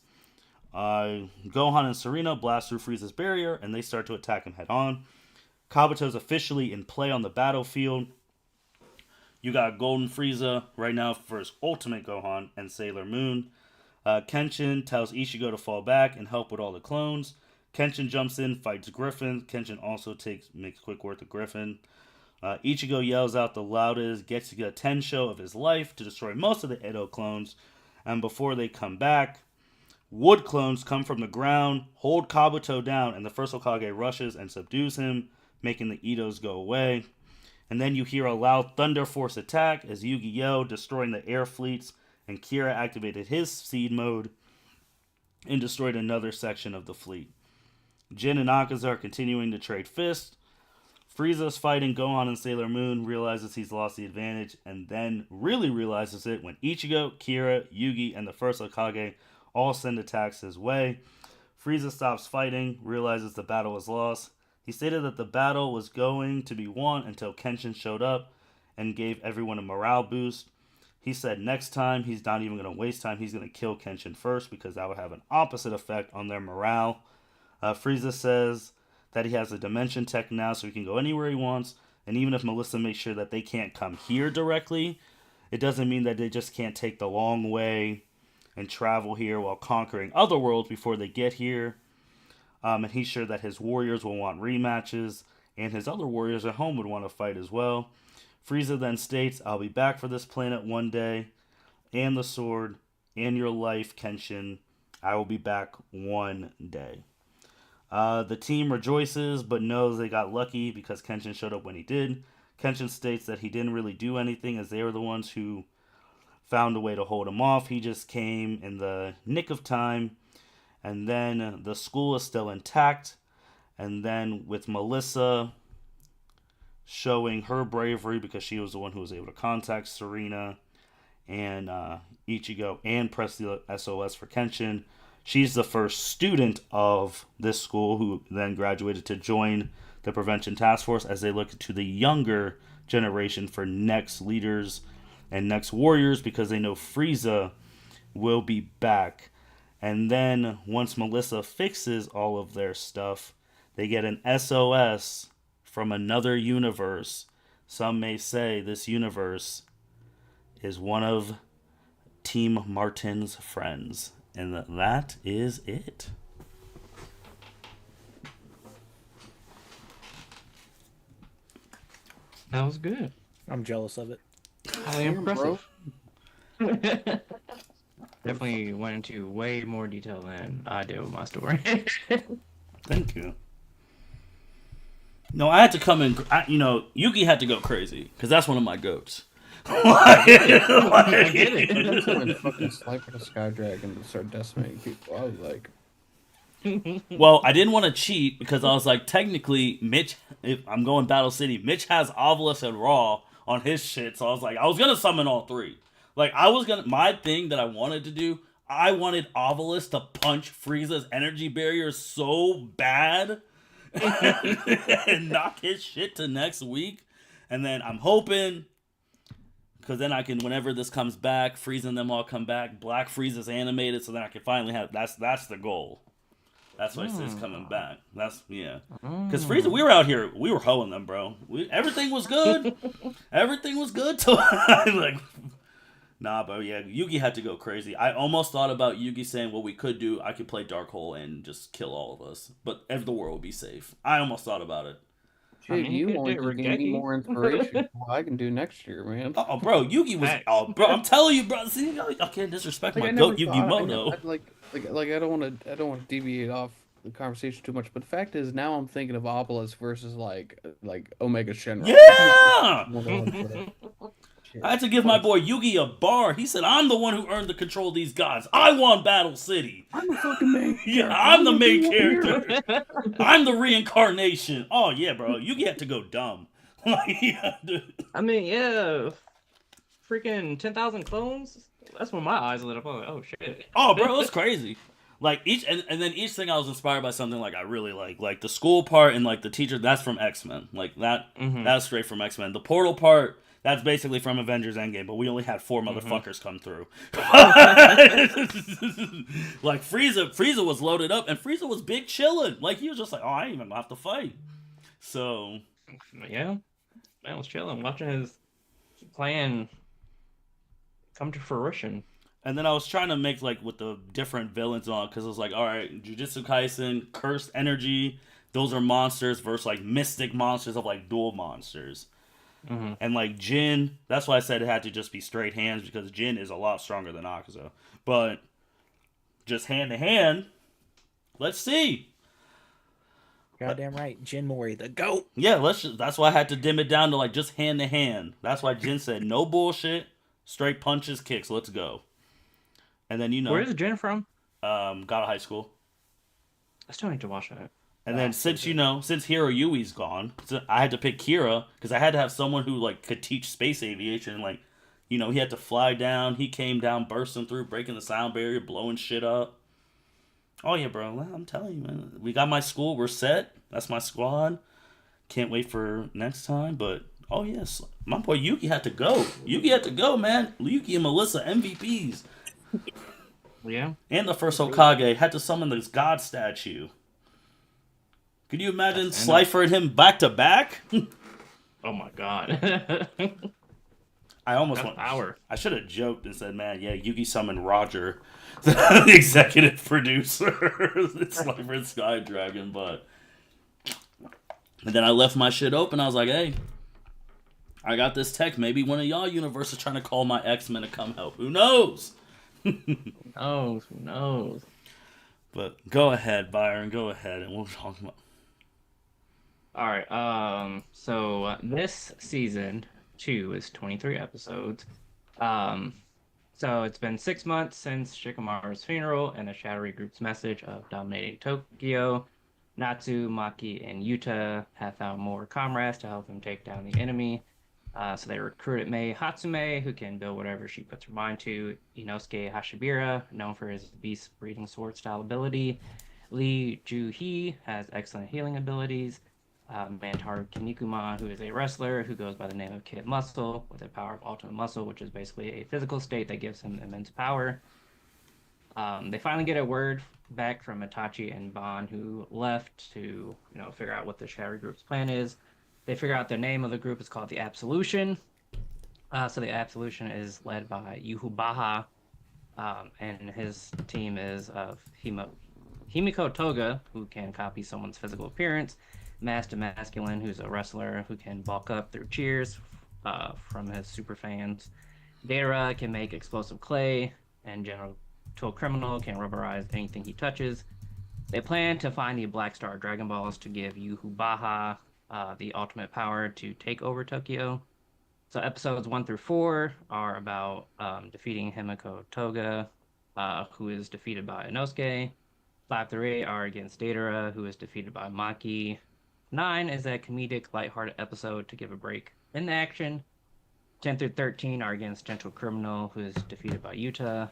Gohan and Serena blast through Frieza's barrier, and they start to attack him head on. Kabuto's officially in play on the battlefield. You got Golden Frieza right now for his Ultimate Gohan and Sailor Moon. Kenshin tells Ichigo to fall back and help with all the clones. Kenshin jumps in, fights Griffin. Kenshin also makes quick work of Griffin. Ichigo yells out the loudest, gets to get a Tensho of his life to destroy most of the Edo clones. And before they come back, Wood clones come from the ground, hold Kabuto down, and the first Hokage rushes and subdues him, making the Edos go away. And then you hear a loud Thunder Force attack as Yu-Gi-Oh! Destroying the air fleets, and Kira activated his seed mode and destroyed another section of the fleet. Jin and Akaza are continuing to trade fists. Frieza's fighting Gohan and Sailor Moon, realizes he's lost the advantage, and then really realizes it when Ichigo, Kira, Yugi, and the first Hokage all send attacks his way. Frieza stops fighting, realizes the battle was lost. He stated that the battle was going to be won until Kenshin showed up, and gave everyone a morale boost. He said next time he's not even going to waste time. He's going to kill Kenshin first because that would have an opposite effect on their morale. Frieza says that he has a dimension tech now so he can go anywhere he wants. And even if Melissa makes sure that they can't come here directly, it doesn't mean that they just can't take the long way and travel here while conquering other worlds before they get here. And he's sure that his warriors will want rematches, and his other warriors at home would want to fight as well. Frieza then states, I'll be back for this planet one day, and the sword, and your life, Kenshin. I will be back one day. The team rejoices, but knows they got lucky because Kenshin showed up when he did. Kenshin states that he didn't really do anything as they were the ones who found a way to hold him off. He just came in the nick of time. And then the school is still intact. And then with Melissa showing her bravery because she was the one who was able to contact Serena and Ichigo and press the SOS for Kenshin. She's the first student of this school who then graduated to join the Prevention Task Force as they look to the younger generation for next leaders and next warriors because they know Frieza will be back. And then once Melissa fixes all of their stuff, they get an SOS from another universe. Some may say this universe is one of Team Martin's friends. And that is it. That was good. I'm jealous of it. Highly impressive. Definitely went into way more detail than I did with my story. Thank you. No, I had to come in. Yugi had to go crazy because that's one of my goats. I get it. I went fucking sniping a sky dragon to start decimating people. I was like, Well, I didn't want to cheat because I was like, technically, Mitch, if I'm going Battle City, Mitch has Obelisk and Raw on his shit. So I was like, I was going to summon all three. Like, my thing that I wanted to do, I wanted Obelisk to punch Frieza's energy barrier so bad and knock his shit to next week. And then I'm hoping, because then I can, whenever this comes back, Frieza and them all come back, Black Frieza's animated, so then I can finally have, that's the goal. That's why it's coming back. Yeah. Because Frieza, we were out here, we were hoeing them, bro. Everything was good. Everything was good till like, nah, bro, yeah, Yugi had to go crazy. I almost thought about Yugi saying, what we could do, I could play Dark Hole and just kill all of us. But the world would be safe. I almost thought about it. dude, you want to give me more inspiration for what I can do next year, man. Oh, bro, Yugi was, bro, I'm telling you, bro, see, I can't disrespect my goat Yugi-Moto. I don't want to deviate off the conversation too much, but the fact is now I'm thinking of Obelisk versus like Omega Shenron. Yeah! I had to give my boy Yugi a bar. He said, I'm the one who earned the control of these gods. I won Battle City. I'm the fucking main character. Yeah, I'm the main character. I'm the reincarnation. Oh, yeah, bro. Yugi had to go dumb. I mean, yeah. Freaking 10,000 clones? That's when my eyes lit up. I was like, oh, shit. Oh, bro, it was crazy. Like, and then each thing I was inspired by something like I really like the school part and like the teacher, that's from X-Men. Like, that's straight from X-Men. The portal part, that's basically from Avengers Endgame, but we only had 4 motherfuckers come through. Like, Frieza was loaded up, and Frieza was big chilling. Like, he was just like, oh, I ain't even have to fight. So. Yeah. Man was chilling, watching his plan come to fruition. And then I was trying to make, like, with the different villains on, because it was like, all right, Jujutsu Kaisen, Cursed Energy, those are monsters versus, like, mystic monsters of, like, dual monsters. And, like, Jin, that's why I said it had to just be straight hands, because Jin is a lot stronger than Akaza. But just hand-to-hand, let's see. Goddamn right. Jin Mori, the GOAT. Yeah, that's why I had to dim it down to, like, just hand-to-hand. That's why Jin said, no bullshit, straight punches, kicks, let's go. And then, Where is Jin from? Got a high school. I still need to watch that. And then since Hiro Yui's gone, so I had to pick Kira because I had to have someone who like could teach space aviation. Like, he had to fly down. He came down, bursting through, breaking the sound barrier, blowing shit up. Oh yeah, bro. I'm telling you, man. We got my school. We're set. That's my squad. Can't wait for next time. But Oh yes, my boy Yuki had to go. Yuki had to go, man. Yuki and Melissa MVPs, Yeah. and the first Hokage had to summon this god statue. Could you imagine That's Slifer and him back to back? Oh my god. I almost That's went. power. I should have joked and said, "Man, yeah, Yugi summoned Roger, the executive producer, it's Slifer and Sky Dragon." But and then I left my shit open. I was like, "Hey, I got this tech. Maybe one of y'all universe is trying to call my X-Men to come help. Who knows?" Who knows? But go ahead, Byron. Go ahead, and we'll talk about. All right. So this season 2 is 23 episodes. So it's been 6 months since Shikamaru's funeral and the Shadowy Group's message of dominating Tokyo. Natsu, Maki, and Yuta have found more comrades to help them take down the enemy. So they recruited Mei Hatsume, who can build whatever she puts her mind to. Inosuke Hashibira, known for his beast-breathing sword style ability. Lee Ju-hee has excellent healing abilities. Mantaru Kinnikuman, who is a wrestler who goes by the name of Kid Muscle, with the power of Ultimate Muscle, which is basically a physical state that gives him immense power. They finally get a word back from Itachi and Ban, who left to figure out what the Shadowy Group's plan is. They figure out the name of the group is called the Absolution. So the Absolution is led by Yuhubaha, and his team is of Himiko Toga, who can copy someone's physical appearance. Master Masculine, who's a wrestler who can bulk up through cheers from his super fans. Deira can make explosive clay, and General Tool Criminal can rubberize anything he touches. They plan to find the Black Star Dragon Balls to give Yuhubaha the ultimate power to take over Tokyo. So episodes 1 through 4 are about defeating Himiko Toga, who is defeated by Inosuke. 5 through 8 are against Deidara, who is defeated by Maki. 9 is a comedic, lighthearted episode to give a break in the action. 10 through 13 are against Gentle Criminal, who is defeated by Yuta.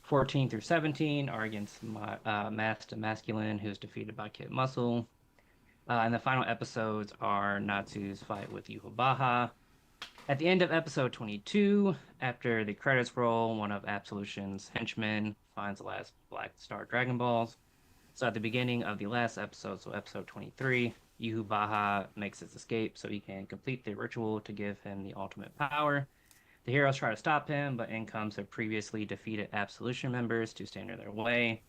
14 through 17 are against Master Masculine, who is defeated by Kid Muscle. And the final episodes are Natsu's fight with Yuhubaha. At the end of episode 22, after the credits roll, one of Absolution's henchmen finds the last Black Star Dragon Balls. So at the beginning of the last episode, so episode 23, Yuhubaha makes his escape so he can complete the ritual to give him the ultimate power. The heroes try to stop him, but in comes the previously defeated Absolution members to stand in their way.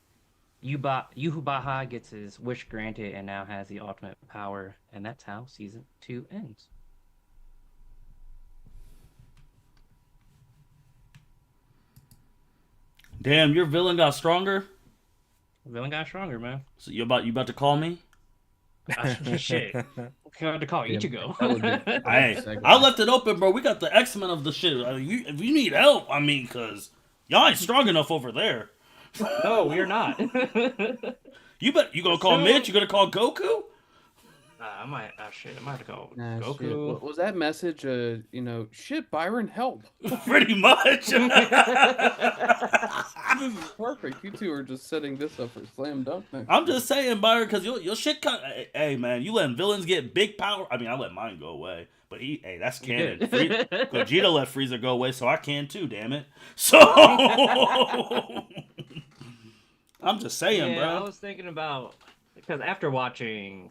Yuhubaha gets his wish granted and now has the ultimate power, and that's how season 2 ends. Damn, your villain got stronger. Villain got stronger, man. So you about to call me? Shit. We had to call Ichigo. That would be- Hey, I left it open, bro. We got the X-Men of the shit. If you need help, cause y'all ain't strong enough over there. No, we are not. You gonna call Mitch? You gonna call Goku? I might have to call Nah, Goku. shit. What was that message? Shit, Byron, help. Pretty much. This is perfect. You two are just setting this up for slam dunk next I'm week. just saying, Byron, because your shit. Hey, man, you letting villains get big power. I let mine go away, but that's canon. Gogeta let Frieza go away, so I can too. Damn it. So I'm just saying, I bro. was thinking about, because after watching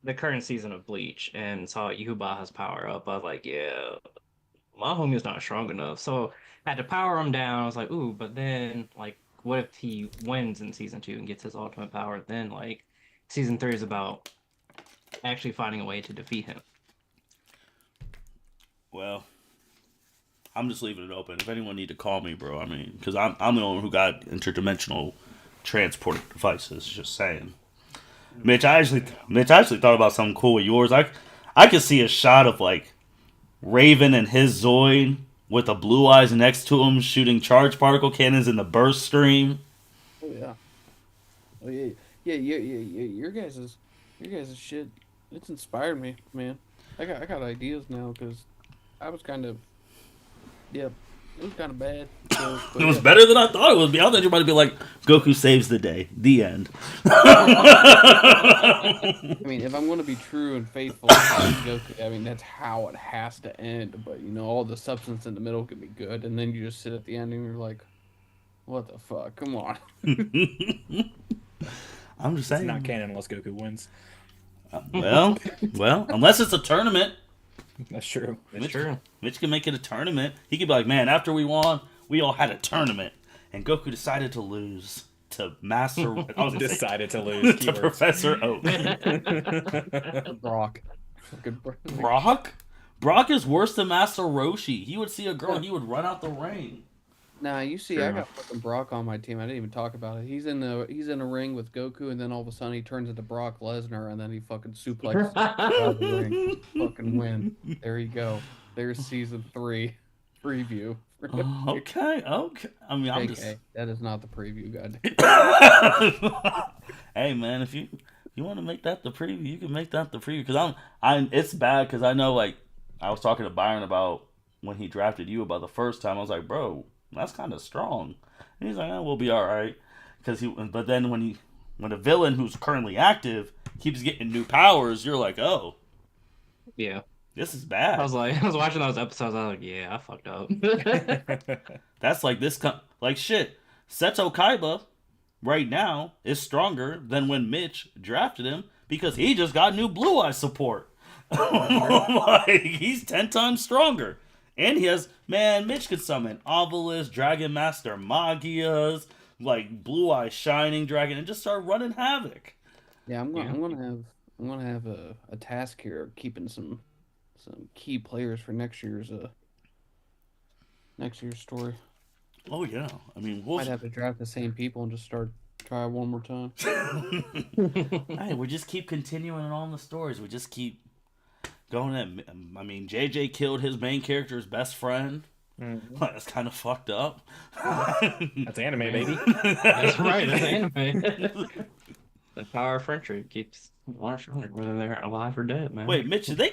the current season of Bleach and saw Yubaha's power up, I was like, yeah, my homie's not strong enough. So I had to power him down. I was like, ooh, but then, like, what if he wins in season 2 and gets his ultimate power? Then, like, season 3 is about actually finding a way to defeat him. Well, I'm just leaving it open. If anyone need to call me, bro, because I'm the only one who got interdimensional transport devices. Just saying. Mitch, I actually thought about something cool with yours. I could see a shot of like Raven and his Zoid with the blue eyes next to him shooting charge particle cannons in the burst stream. Oh yeah. Oh yeah. Yeah. Your guys' shit. It's inspired me, man. I got ideas now because I was kind of, yeah. It was kind of bad. So, It was better than I thought it would be. I thought everybody would be like, Goku saves the day. The end. I mean, if I'm going to be true and faithful to Goku, I mean, that's how it has to end. But, all the substance in the middle could be good. And then you just sit at the end and you're like, what the fuck? Come on. I'm just It's saying. not canon unless Goku wins. Well, unless it's a tournament. That's true. It's true. Mitch can make it a tournament. He could be like, man, after we won, we all had a tournament. And Goku decided to lose to Master... I was gonna say, Decided to lose. to Professor Oak. Brock. Brock? Brock is worse than Master Roshi. He would see a girl and he would run out the ring. Nah, you see, True. I got fucking Brock on my team. I didn't even talk about it. He's in a ring with Goku, and then all of a sudden he turns into Brock Lesnar, and then he fucking suplexes out of the ring. Fucking win. There you go. There's season 3 preview. Okay. I mean, I'm Okay, that is not the preview, god. Hey, man, if you want to make that the preview, you can make that the preview. Because it's bad because I know, like, I was talking to Byron about when he drafted you about the first time. I was like, bro, that's kind of strong. And he's like, we'll be all right. But then when a villain who's currently active keeps getting new powers, you're like, oh, Yeah. this is bad. I was watching those episodes. I was like, yeah, I fucked up. That's like like shit. Seto Kaiba right now is stronger than when Mitch drafted him because he just got new Blue Eye support. Like, he's 10 times stronger. And he has, Mitch could summon Obelisk, Dragon Master Magias, like Blue Eye Shining Dragon, and just start running havoc. Yeah, I'm gonna have a task here of keeping some key players for next year's story. Oh yeah, I mean, Might have to draft the same people and just try one more time. Hey, we just keep continuing on the stories. We just keep going in. I mean, JJ killed his main character's best friend. Mhm. That's kind of fucked up. That's anime, baby. That's right. That's anime. The power of friendship keeps one stronger, whether they're alive or dead, man. Wait, Mitch, are they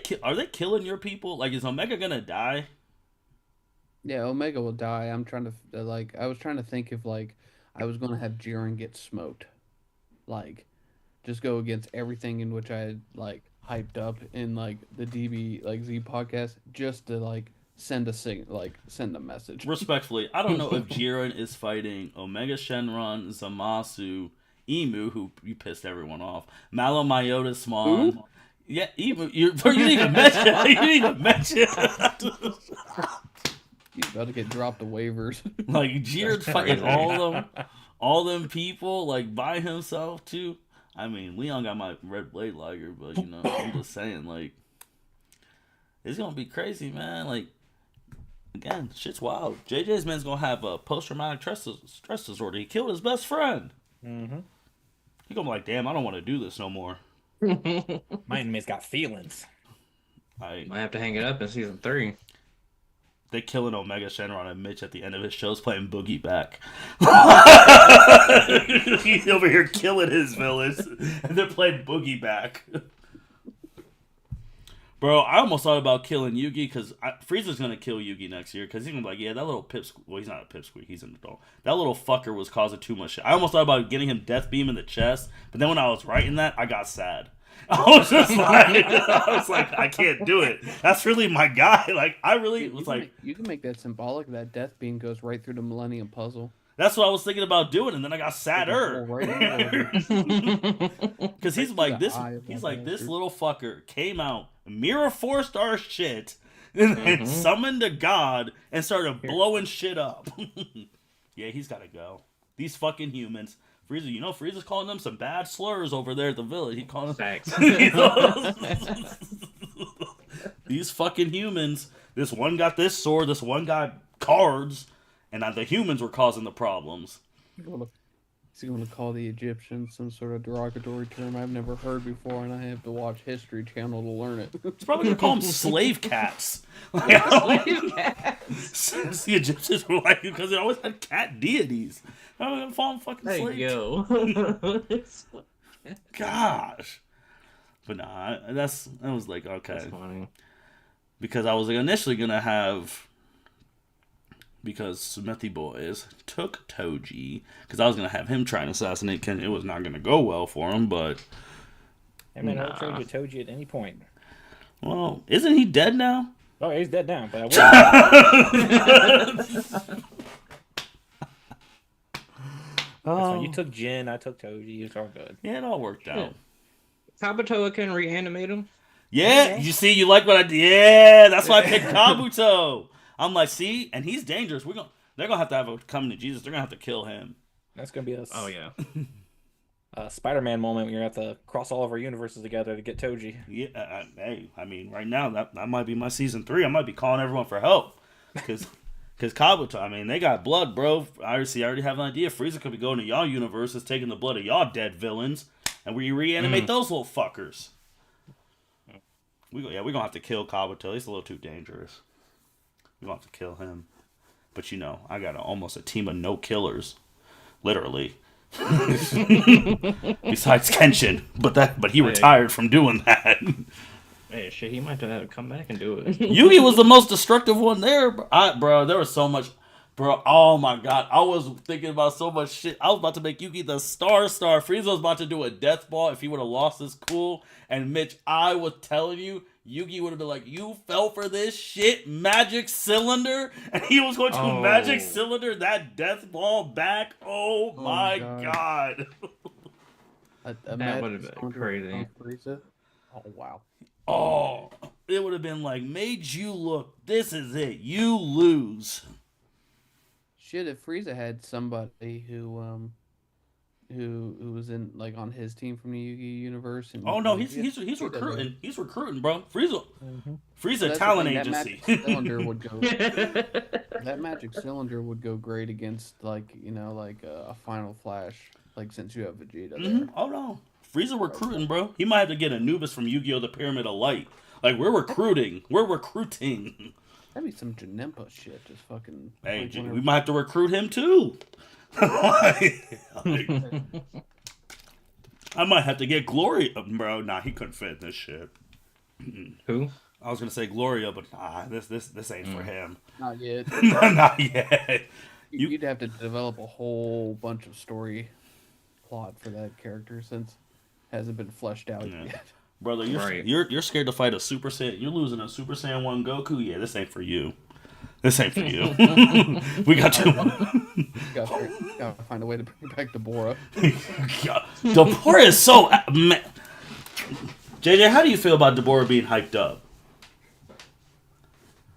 killing your people? Like, is Omega gonna die? Yeah, Omega will die. I'm trying to I was trying to think if I was gonna have Jiren get smoked, just go against everything in which I had hyped up in the DB Z podcast, just to send a message. Respectfully, I don't know if Jiren is fighting Omega Shenron, Zamasu, Emu, who you pissed everyone off, Malamyota Swan. Who? Yeah, Emu. You didn't even mention. You didn't even mention. He's about to get dropped to waivers. Like, Jiren's fighting all them people by himself too. I mean, Leon got my red blade liger, but I'm just saying, it's gonna be crazy, man. Again, shit's wild. JJ's man's gonna have a post-traumatic stress disorder. He killed his best friend. Mm-hmm. He gonna be like, damn, I don't want to do this no more. My enemy's got feelings. Might have to hang it up in season 3. They killing Omega Shenron and Mitch at the end of his shows playing Boogie back. He's over here killing his villains, and they're playing Boogie back. Bro, I almost thought about killing Yugi because Frieza's gonna kill Yugi next year because he's gonna be like, yeah, that little pipsqueak. Well, he's not a pipsqueak; he's an adult. That little fucker was causing too much shit. I almost thought about getting him death beam in the chest, but then when I was writing that, I got sad. I was like, I can't do it. That's really my guy. I really was you can make that symbolic. That death beam goes right through the Millennium Puzzle. That's what I was thinking about doing, and then I got sadder. Because he's like this. He's like, this little fucker came out, Mirror forced our shit, and then summoned a god and started blowing shit up. Yeah, he's got to go. These fucking humans. Frieza, Frieza's calling them some bad slurs over there at the village. He calling them Facts. These fucking humans. This one got this sword. This one got cards, and the humans were causing the problems. Is he going to call the Egyptians some sort of derogatory term I've never heard before, and I have to watch History Channel to learn it? He's probably gonna call them slave cats. Slave cats. The Egyptians were because they always had cat deities. I'm gonna call them fucking There slave. you go. Gosh. But nah, that was okay. That's funny. Because I was initially gonna have because Smithy Boys took Toji, because I was going to have him try and assassinate Ken. It was not going to go well for him, but... I mean, I'll trade you Toji at any point. Well, isn't he dead now? Oh, he's dead now, but I will. Oh, You took Jin, I took Toji. It's all good. yeah, it all worked out. Kabuto can reanimate him. Yeah, you see, you like what I did. Yeah, that's why I picked Kabuto. I'm like, see, and he's dangerous. They're gonna have to have a coming to Jesus. They're gonna have to kill him. That's gonna be Oh yeah. a Spider-Man moment when you're at the cross all of our universes together to get Toji. Yeah, hey, I mean, right now that might be my season 3. I might be calling everyone for help because Kabuto. I mean, they got blood, bro. I already have an idea. Frieza could be going to y'all universes, taking the blood of y'all dead villains, and we reanimate those little fuckers. We're gonna have to kill Kabuto. He's a little too dangerous. We're gonna have to kill him. But I got almost a team of no killers, literally. Besides Kenshin, but he retired from doing that. Hey, shit, he might have to come back and do it. Yugi was the most destructive one there, bro. There was so much, bro. Oh my god, I was thinking about so much shit. I was about to make Yugi the star. Frieza was about to do a death ball if he would have lost his cool. And Mitch, I was telling you, Yugi would have been like, "You fell for this shit, magic cylinder," and he was going to magic cylinder that death ball back. Oh my god. That would have been crazy. Oh wow. Oh, it would have been like, made you look. This is it. You lose. Shit, if Frieza had somebody who was in like on his team from the Yugi universe. And, oh no, he's recruiting. He's recruiting, bro. Frieza talent agency. That magic cylinder would go. That magic cylinder would go great against like a Final Flash. Like since you have Vegeta there. Oh no, Frieza recruiting, bro. He might have to get Anubis from Yu-Gi-Oh! The Pyramid of Light. Like we're recruiting. That'd be some Janempa shit. Just fucking. Hey, we might have to recruit him too. I might have to get Gloria, bro. Nah, he couldn't fit in this shit. Who? I was gonna say Gloria, but this ain't for him. Not yet. Not yet. You'd have to develop a whole bunch of story plot for that character since it hasn't been fleshed out yet. Brother, you're scared to fight a Super Saiyan. You're losing a Super Saiyan 1 Goku. Yeah, this ain't for you. This ain't for you. We got you. Gotta find a way to bring back Dabura. Dabura is so. JJ, how do you feel about Dabura being hyped up?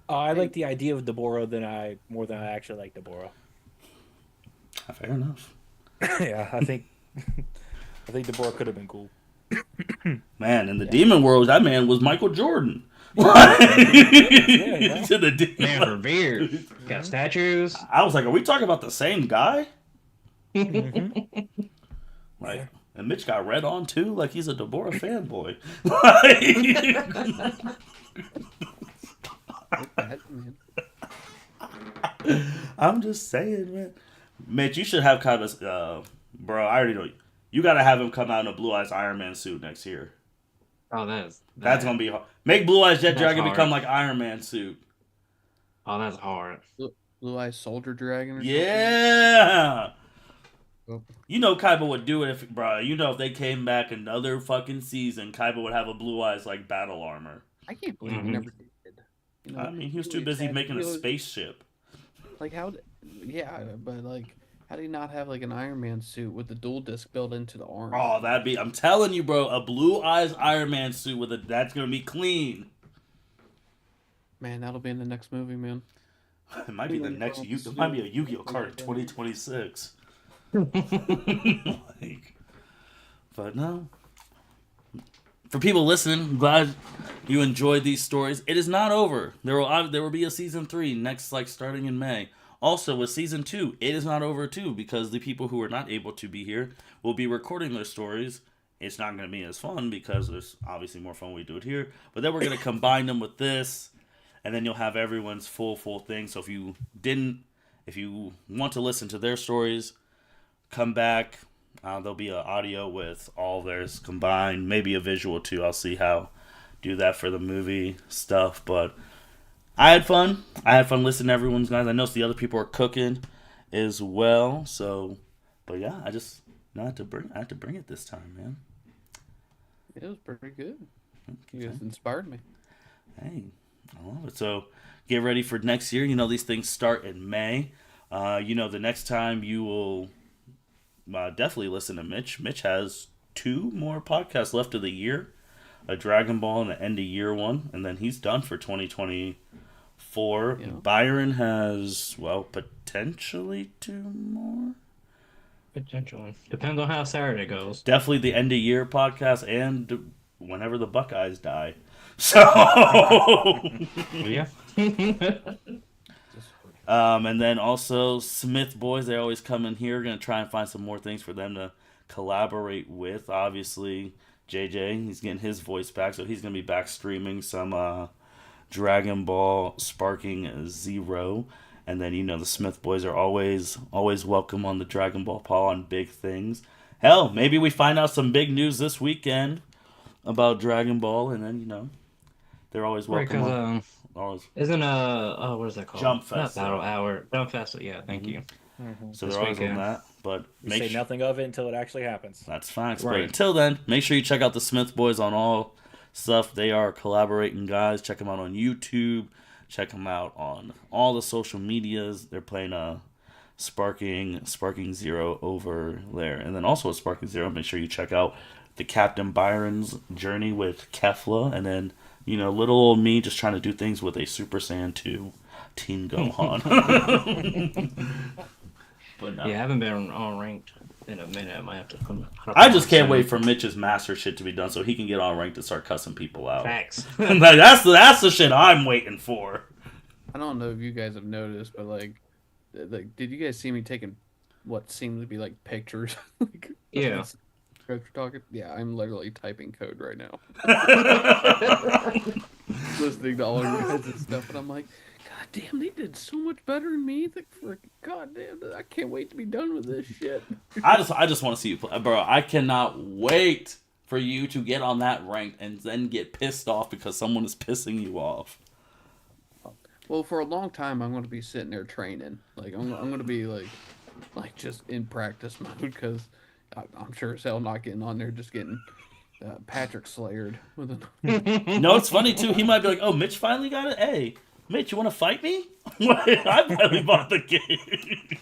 I like the idea of Dabura more than I actually like Dabura. Fair enough. Yeah, I think Dabura could have been cool. Man, in the demon world, that man was Michael Jordan. Yeah. To the demon. Man revered. Got statues. I was like, are we talking about the same guy? Like, and Mitch got red on too, like he's a Dabura fanboy. I'm just saying, man. Mitch, you should have kind of, bro. I already know. You got to have him come out in a Blue Eyes Iron Man suit next year. Oh, that's gonna be hard. Make Blue Eyes Jet Dragon become like Iron Man suit. Oh, that's hard. Blue Eyes Soldier Dragon. Or yeah. Something? You know Kaiba would do it if, bro. You know if they came back another fucking season, Kaiba would have a Blue Eyes like battle armor. I can't believe he never did. I mean, he was too busy making a spaceship. Like how? Yeah, but like. How do you not have like an Iron Man suit with the dual disc built into the arm? Oh, I'm telling you, bro, a Blue Eyes Iron Man suit that's gonna be clean. Man, that'll be in the next movie, man. It might be the next. It might be a Yu-Gi-Oh card in 2026. But no. For people listening, I'm glad you enjoyed these stories. It is not over. There will be a season 3 next, starting in May. Also, with season 2, it is not over too, because the people who are not able to be here will be recording their stories. It's not going to be as fun because there's obviously more fun when we do it here. But then we're going to combine them with this, and then you'll have everyone's full thing. So if you want to listen to their stories, come back. There'll be an audio with all theirs combined, maybe a visual too. I'll see how do that for the movie stuff, but I had fun. I had fun listening to everyone's guys. I know the other people are cooking as well. So, but yeah, I had to bring it this time, man. It was pretty good. You Okay. guys inspired me. Hey, I love it. So get ready for next year. These things start in May. The next time you will definitely listen to Mitch. Mitch has 2 more podcasts left of the year, a Dragon Ball and an end of year one, and then he's done for 2024. Yeah. Byron has, potentially 2 more. Potentially. Depends on how Saturday goes. Definitely the end of year podcast and whenever the Buckeyes die. So, Yeah. and then also Smith Boys, they always come in here. We're going to try and find some more things for them to collaborate with. Obviously, JJ, he's getting his voice back, so he's going to be back streaming some Dragon Ball Sparking Zero. And then, the Smith Boys are always welcome on the Dragon Ball Paw on big things. Hell, maybe we find out some big news this weekend about Dragon Ball, and then, they're always Right, welcome. because Always. isn't what is that called? Jump Not Fest. Battle Hour. Jump Fest. Yeah, thank you. So This they're always on weekend. that. But We make say sure. nothing of it until it actually happens. That's facts. But Right. until then, make sure you check out the Smith Boys on all stuff. They are collaborating guys. Check them out on YouTube. Check them out on all the social medias. They're playing Sparking Zero over there. And then also at Sparking Zero, make sure you check out the Captain Byron's journey with Kefla. And then, little old me just trying to do things with a Super Saiyan 2 Teen Gohan. But no. Yeah, I haven't been on ranked in a minute. I might have to come. I just can't wait for Mitch's master shit to be done so he can get on ranked and start cussing people out. Facts. Like, that's the shit I'm waiting for. I don't know if you guys have noticed, but like, did you guys see me taking what seemed to be like pictures? Like, Yeah. Coach talking. Yeah, I'm literally typing code right now, listening to all of you guys and stuff, and I'm like, God damn, they did so much better than me. Like, God damn, I can't wait to be done with this shit. I just want to see you play, bro. I cannot wait for you to get on that rank and then get pissed off because someone is pissing you off. Well, for a long time, I'm going to be sitting there training. Like, I'm going to be like just in practice mode because I'm sure as hell not getting on there, just getting Patrick slayered with a. No, it's funny too. He might be like, "Oh, Mitch finally got it. Hey, Mitch, you want to fight me?" I barely bought the game.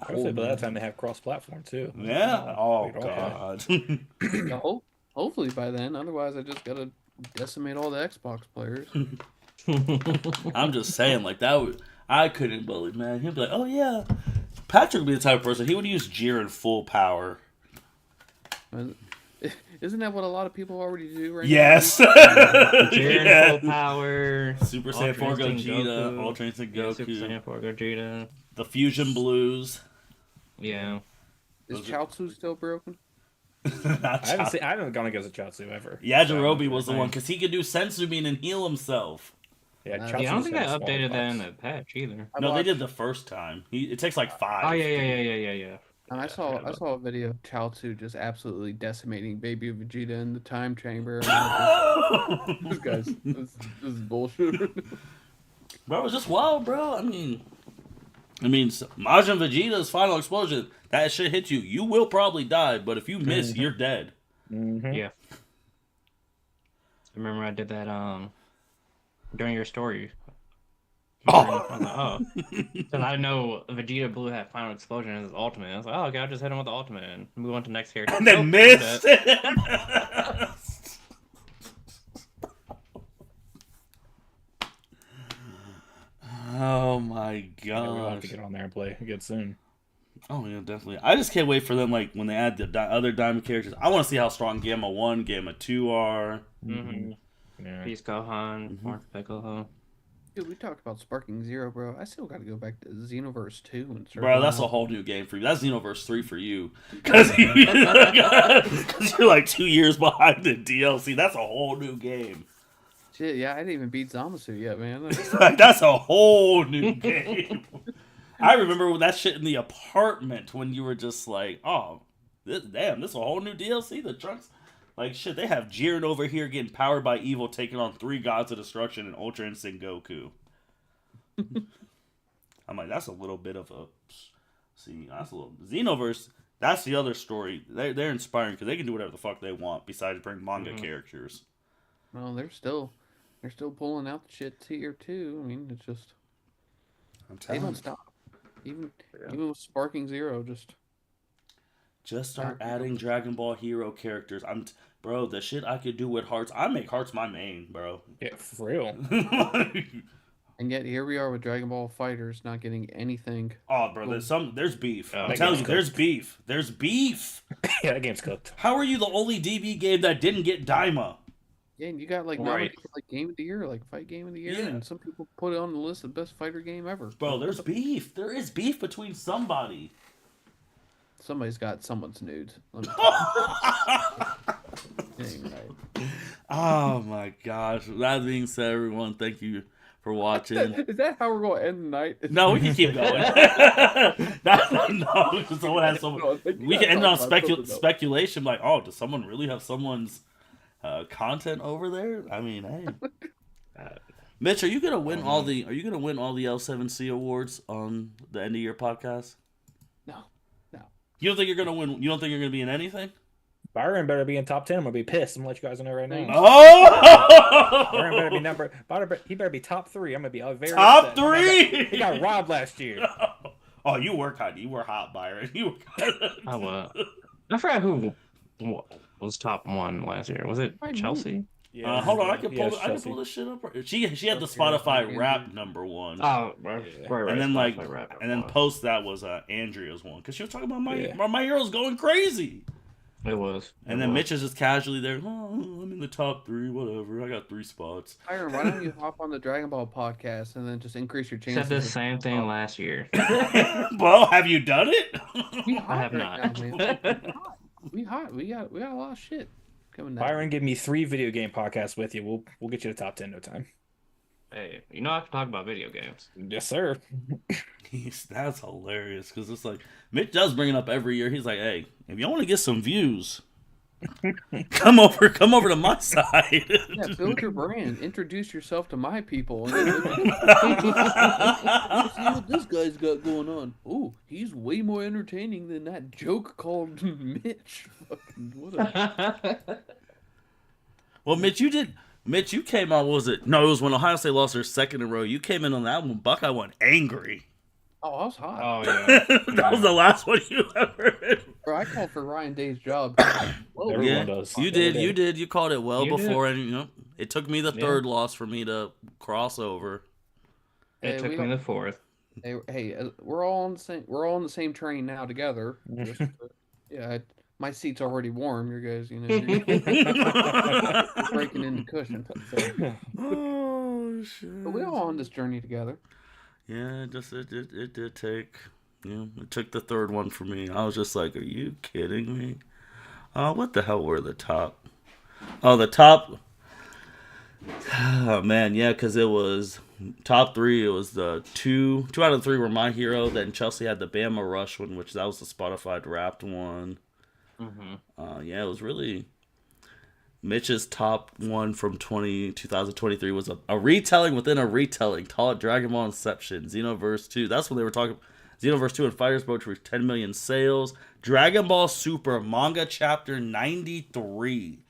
I would say by that time they have cross-platform too. Yeah. Oh Like, God. okay. Hopefully by then. Otherwise, I just got to decimate all the Xbox players. I'm just saying, like I couldn't believe, man. He'd be like, "Oh yeah." Patrick would be the type of person he would use Jiren full power. Isn't that what a lot of people already do right Yes. Jiren Yeah. full power. Super Saiyan 4 Ultra Instinct Gogeta, Goku. Ultra Instinct Yeah, Goku, Super Saiyan 4 Gogeta. the Fusion Blues. Yeah. now? Is Chaozu still broken? Not I haven't gone against a Chaozu ever. Yajirobe was the one because he could do Sensu Bean and heal himself. Yeah, Yeah, Yeah, I don't Chaozu's think I had a small updated that in box. the patch either. I No, they watched- did the first time. It takes like 5. Oh yeah. And I saw a video of Chaozu just absolutely decimating Baby Vegeta in the time chamber. And I was just, this guy's this is bullshit. Bro, it was just wild, bro. I mean, Majin Vegeta's final explosion, that shit hits you. You will probably die, but if you miss, you're dead. Mhm. Yeah. Remember I did that during your story. I was like, oh, because I know Vegeta Blue had final explosion in his ultimate. I was like, oh, okay, I'll just hit him with the ultimate and move on to next character. And then Nope, missed. Oh my Yeah, we'll have to gosh. get on there and play again soon. Oh yeah, definitely. I just can't wait for them, like, when they add the other Diamond characters. I want to see how strong Gamma 1, Gamma 2 are. Mm-hmm. Yeah. Peace Gohan, Mhm. Marth Piccolo. Dude, we talked about Sparking Zero, bro. I still got to go back to Xenoverse 2 and start Bro, going that's a out. whole new game for you. That's Xenoverse 3 for you. Because you're like 2 years behind the DLC. That's a whole new game. Shit, yeah, I didn't even beat Zamasu yet, man. Like, that's a whole new game. I remember that shit in the apartment when you were just like, oh, this is a whole new DLC. The Trunks, like, shit, they have Jiren over here getting powered by evil, taking on 3 gods of destruction and Ultra Instinct Goku. I'm like, that's a little bit of a. See, that's a little Xenoverse. That's the other story. They're inspiring because they can do whatever the fuck they want besides bring manga characters. Well, they're still pulling out the shit here too. I mean, it's just they don't stop. Even with Sparking Zero, just start adding Dragon Ball Hero characters. Bro, the shit I could do with Hearts. I make Hearts my main, bro. Yeah, for real. And yet here we are with Dragon Ball Fighters not getting anything. Oh, bro, there's beef. Oh, I'm telling you, there's beef. There's beef. Yeah, that game's cooked. How are you the only DB game that didn't get Daima? Yeah, and you got like nominated for like Game of the Year, like Fight Game of the Year, and some people put it on the list of best fighter game ever. Bro, there's beef. There is beef between somebody. Somebody's got someone's nudes. Let me It ain't right. Oh my gosh. That being said, everyone, thank you for watching. Is that how we're going to end the night? No, we can keep going. No, because someone has someone. We can end on speculation. Like, oh, does someone really have someone's content over there? I mean, hey. Mitch, are you gonna win all the L7C awards on the end of your podcast? No. You don't think you're gonna win? You don't think you're gonna be in anything? Byron better be in top 10. I'm gonna be pissed. I'm gonna let you guys know right now. Oh! Byron better be he better be top 3. I'm gonna be very top upset. 3. He got robbed last year. Oh, you work hot. You were hot, Byron. You were. I forgot who was top 1 last year. Was it Chelsea? Yeah, hold on, I can pull this shit up. She had the Spotify rap #1. Oh, right. And then Spotify post that was Andrea's one because she was talking about my hero's going crazy. It was. And then Mitch is just casually there. Oh, I'm in the top 3, whatever. I got 3 spots. Byron, why don't you hop on the Dragon Ball podcast and then just increase your chances? Said the same thing last year. Well, have you done it? I have not. We hot. We got a lot of shit coming down. Byron, give me 3 video game podcasts with you. We'll get you to top 10 no time. Hey, you know I can talk about video games. Yes, sir. That's hilarious because it's like Mitch does bring it up every year. He's like, "Hey, if you want to get some views, come over to my side. Yeah, build your brand. Introduce yourself to my people. See what this guy's got going on. Oh, he's way more entertaining than that joke called Mitch. Fucking what a... Well, Mitch, you came out. What was it? No, it was when Ohio State lost their second in a row. You came in on that one. Buckeye went angry. Oh, I was hot. Oh yeah, that was the last one you ever heard. Bro, I called for Ryan Day's job. Everyone does. You did. You called it well before, did. and it took me the third loss for me to cross over. It took me the 4th. Hey, we're all on the same. We're all on the same train now together. My seat's already warm. You guys, you're breaking into cushion. So. Oh shit! But we're all on this journey together. Yeah, it did take. It took the third one for me. I was just like, "Are you kidding me?" What the hell were the top? Oh, the top. Oh man, yeah, because it was top 3. It was the two out of 3 were My Hero. Then Chelsea had the Bama Rush one, which that was the Spotify Wrapped one. Mm-hmm. Yeah, it was really Mitch's top one from 2023 was a retelling within a retelling. Call it Dragon Ball Inception, Xenoverse 2. That's when they were talking. Xenoverse 2 and Fighters Boat reached 10 million sales. Dragon Ball Super manga chapter 93.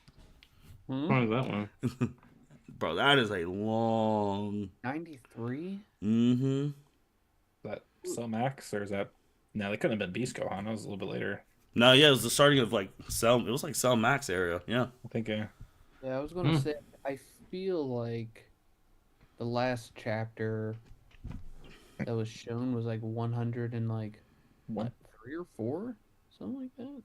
What is that one? Bro, that is a long 93. Mm-hmm. Is that Cell Max or is that? No, they couldn't have been Beast Gohan. That was a little bit later. No, yeah, it was the starting of Cell. It was like Cell Max area. Yeah. I think. Yeah, I was gonna say. I feel like the last chapter that was shown was like 100 and like what 3 or 4, something like that.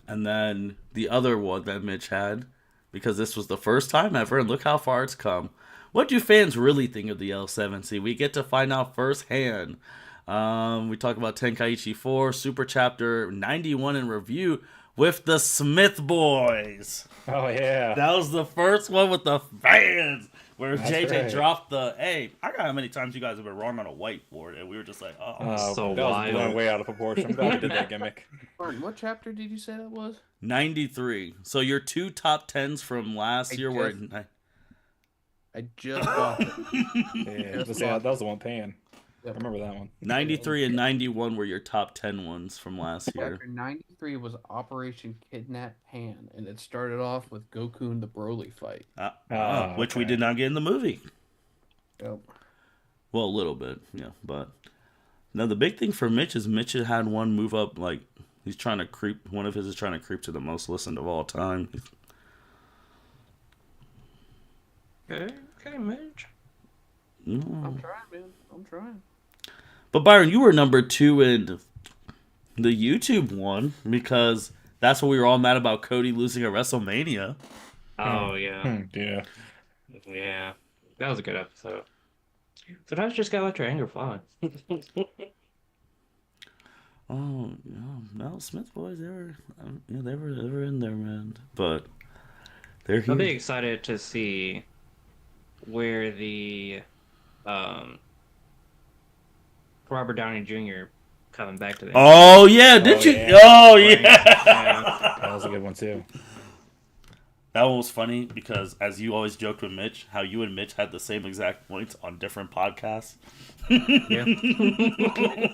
And then the other one that Mitch had, because this was the first time ever, and look how far it's come. What do fans really think of the L7C? We get to find out firsthand. We talk about Tenkaichi 4, Super Chapter 91 in review with the Smith Boys. Oh, yeah. That was the first one with the fans where That's JJ right. dropped the, hey, I got how many times you guys have been wrong on a whiteboard, and we were just like, oh. So that was wild. blown way out of proportion. I'm glad we did that gimmick. Martin, what chapter did you say that was? 93. So your 2 top 10s from last year were... I just bought it. Yeah, Just that bought was the one paying. I Yep. remember that one. 93 and 91 were your top 10 ones from last year. Chapter 93 was Operation Kidnap Pan, and it started off with Goku and the Broly fight. Which we okay. did not get in the movie. Yep. Well, a little bit, yeah. But now the big thing for Mitch is Mitch had one move up, like he's trying to creep. One of his is trying to creep to the most listened of all time. Okay, Mitch. I'm trying, man. I'm trying. But Byron, you were number 2 in the YouTube one because that's what we were all mad about Cody losing at WrestleMania. Oh yeah, Yeah. yeah. That was a good episode. Sometimes just gotta let your anger fly. Oh, yeah, no, Smith boys, they were in there, man. But they're I'll be here. excited to see where the Robert Downey Jr. coming back to the Oh yeah, did you? yeah. Oh yeah. Yeah. That was a good one too. That one was funny because, as you always joked with Mitch, how you and Mitch had the same exact points on different podcasts. Yeah.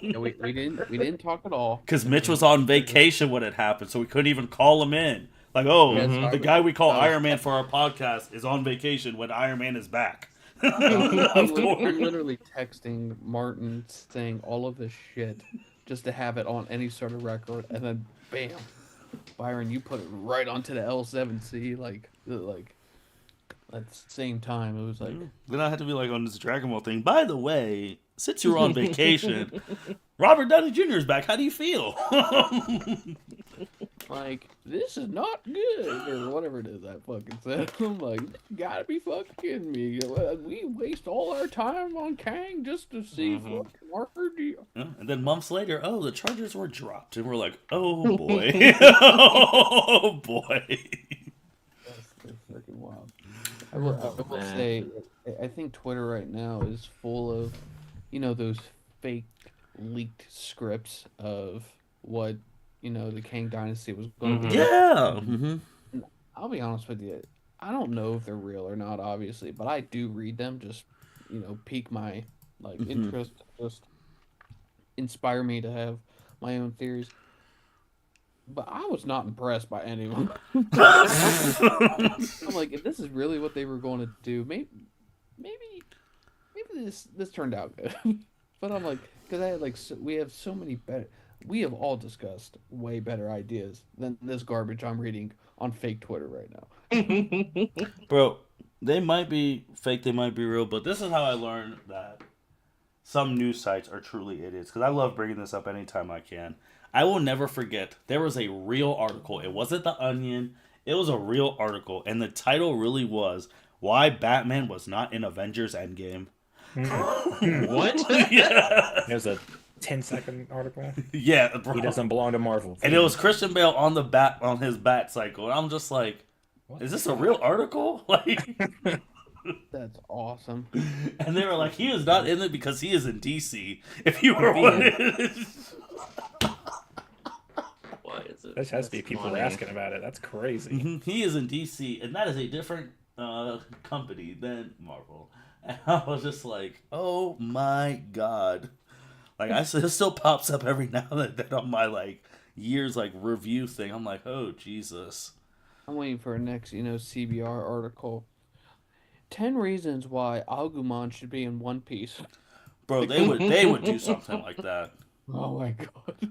No, we didn't talk at all. Because Mitch was on vacation when it happened, so we couldn't even call him in. Like, oh, Yes, I the was- guy we call I was- Iron Man for our podcast is on vacation when Iron Man is back. I'm Of course. literally texting Martin saying all of this shit just to have it on any sort of record, and then bam, Byron, you put it right onto the L7C, like at the same time. It was like, Then I had to be like on this Dragon Ball thing. By the way, since you were on vacation, Robert Downey Jr. is back. How do you feel? like this is not good or whatever it is I fucking said. I'm like, you gotta be fucking kidding me. We waste all our time on Kang just to see fucking Marker D. Yeah, and then months later, oh, the charges were dropped, and we're like, oh boy, oh boy. That's freaking wild. I will say, I think Twitter right now is full of, those fake leaked scripts of what, the Kang Dynasty was going to be. Yeah. Mm-hmm. I'll be honest with you. I don't know if they're real or not, obviously, but I do read them. Just, pique my interest, just inspire me to have my own theories. But I was not impressed by anyone. I'm like, if this is really what they were going to do, maybe this turned out good. But I'm like, because I had we have so many better. We have all discussed way better ideas than this garbage I'm reading on fake Twitter right now. Bro, they might be fake, they might be real, but this is how I learned that some news sites are truly idiots. Because I love bringing this up anytime I can. I will never forget, there was a real article. It wasn't The Onion. It was a real article. And the title really was, Why Batman Was Not in Avengers Endgame. What? Yeah. There's a 10-second article. Yeah, bro. He doesn't belong to Marvel. And it was Christian Bale on his bat cycle. And I'm just like, is this a real article? Like, That's awesome. and they were like, he is not in it because he is in DC. If you were wondering. What is it? There has to be people funny. asking about it. That's crazy. He is in DC, and that is a different company than Marvel. And I was just like, oh my god. Like, it still pops up every now and then on my, years, review thing. I'm like, oh, Jesus. I'm waiting for a next, CBR article. 10 reasons why Agumon should be in One Piece. Bro, they would do something like that. Oh my god.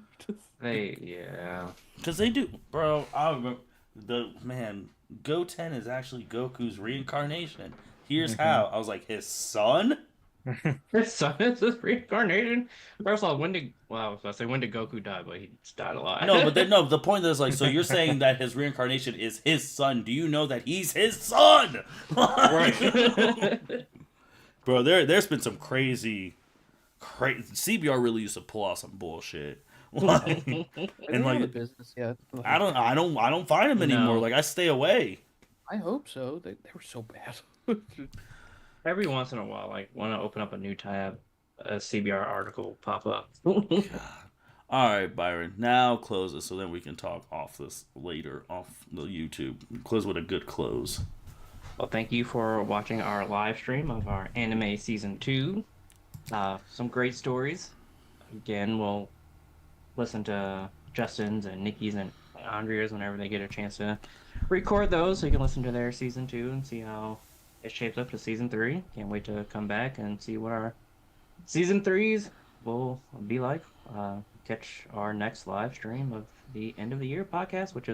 Yeah. Because they do. Bro, I remember, Goten is actually Goku's reincarnation. Here's how. I was like, his son? His son is his reincarnation. First of all, when did Goku die? But he just died alive. No, but the point is, so you're saying that his reincarnation is his son. Do you know that he's his son? Right. Bro, there's been some crazy CBR really used to pull out some bullshit. Are they And out of business yet? I don't find them anymore. No. I stay away. I hope so. They were so bad. Every once in a while, when I open up a new tab, a CBR article will pop up. All right, Byron. Now close it so then we can talk off this later off the YouTube. Close with a good close. Well, thank you for watching our live stream of our anime season 2. Some great stories. Again, we'll listen to Justin's and Nikki's and Andrea's whenever they get a chance to record those, so you can listen to their season 2 and see how it shapes up to season 3. Can't wait to come back and see what our season 3s will be like. Catch our next live stream of the end of the year podcast, which is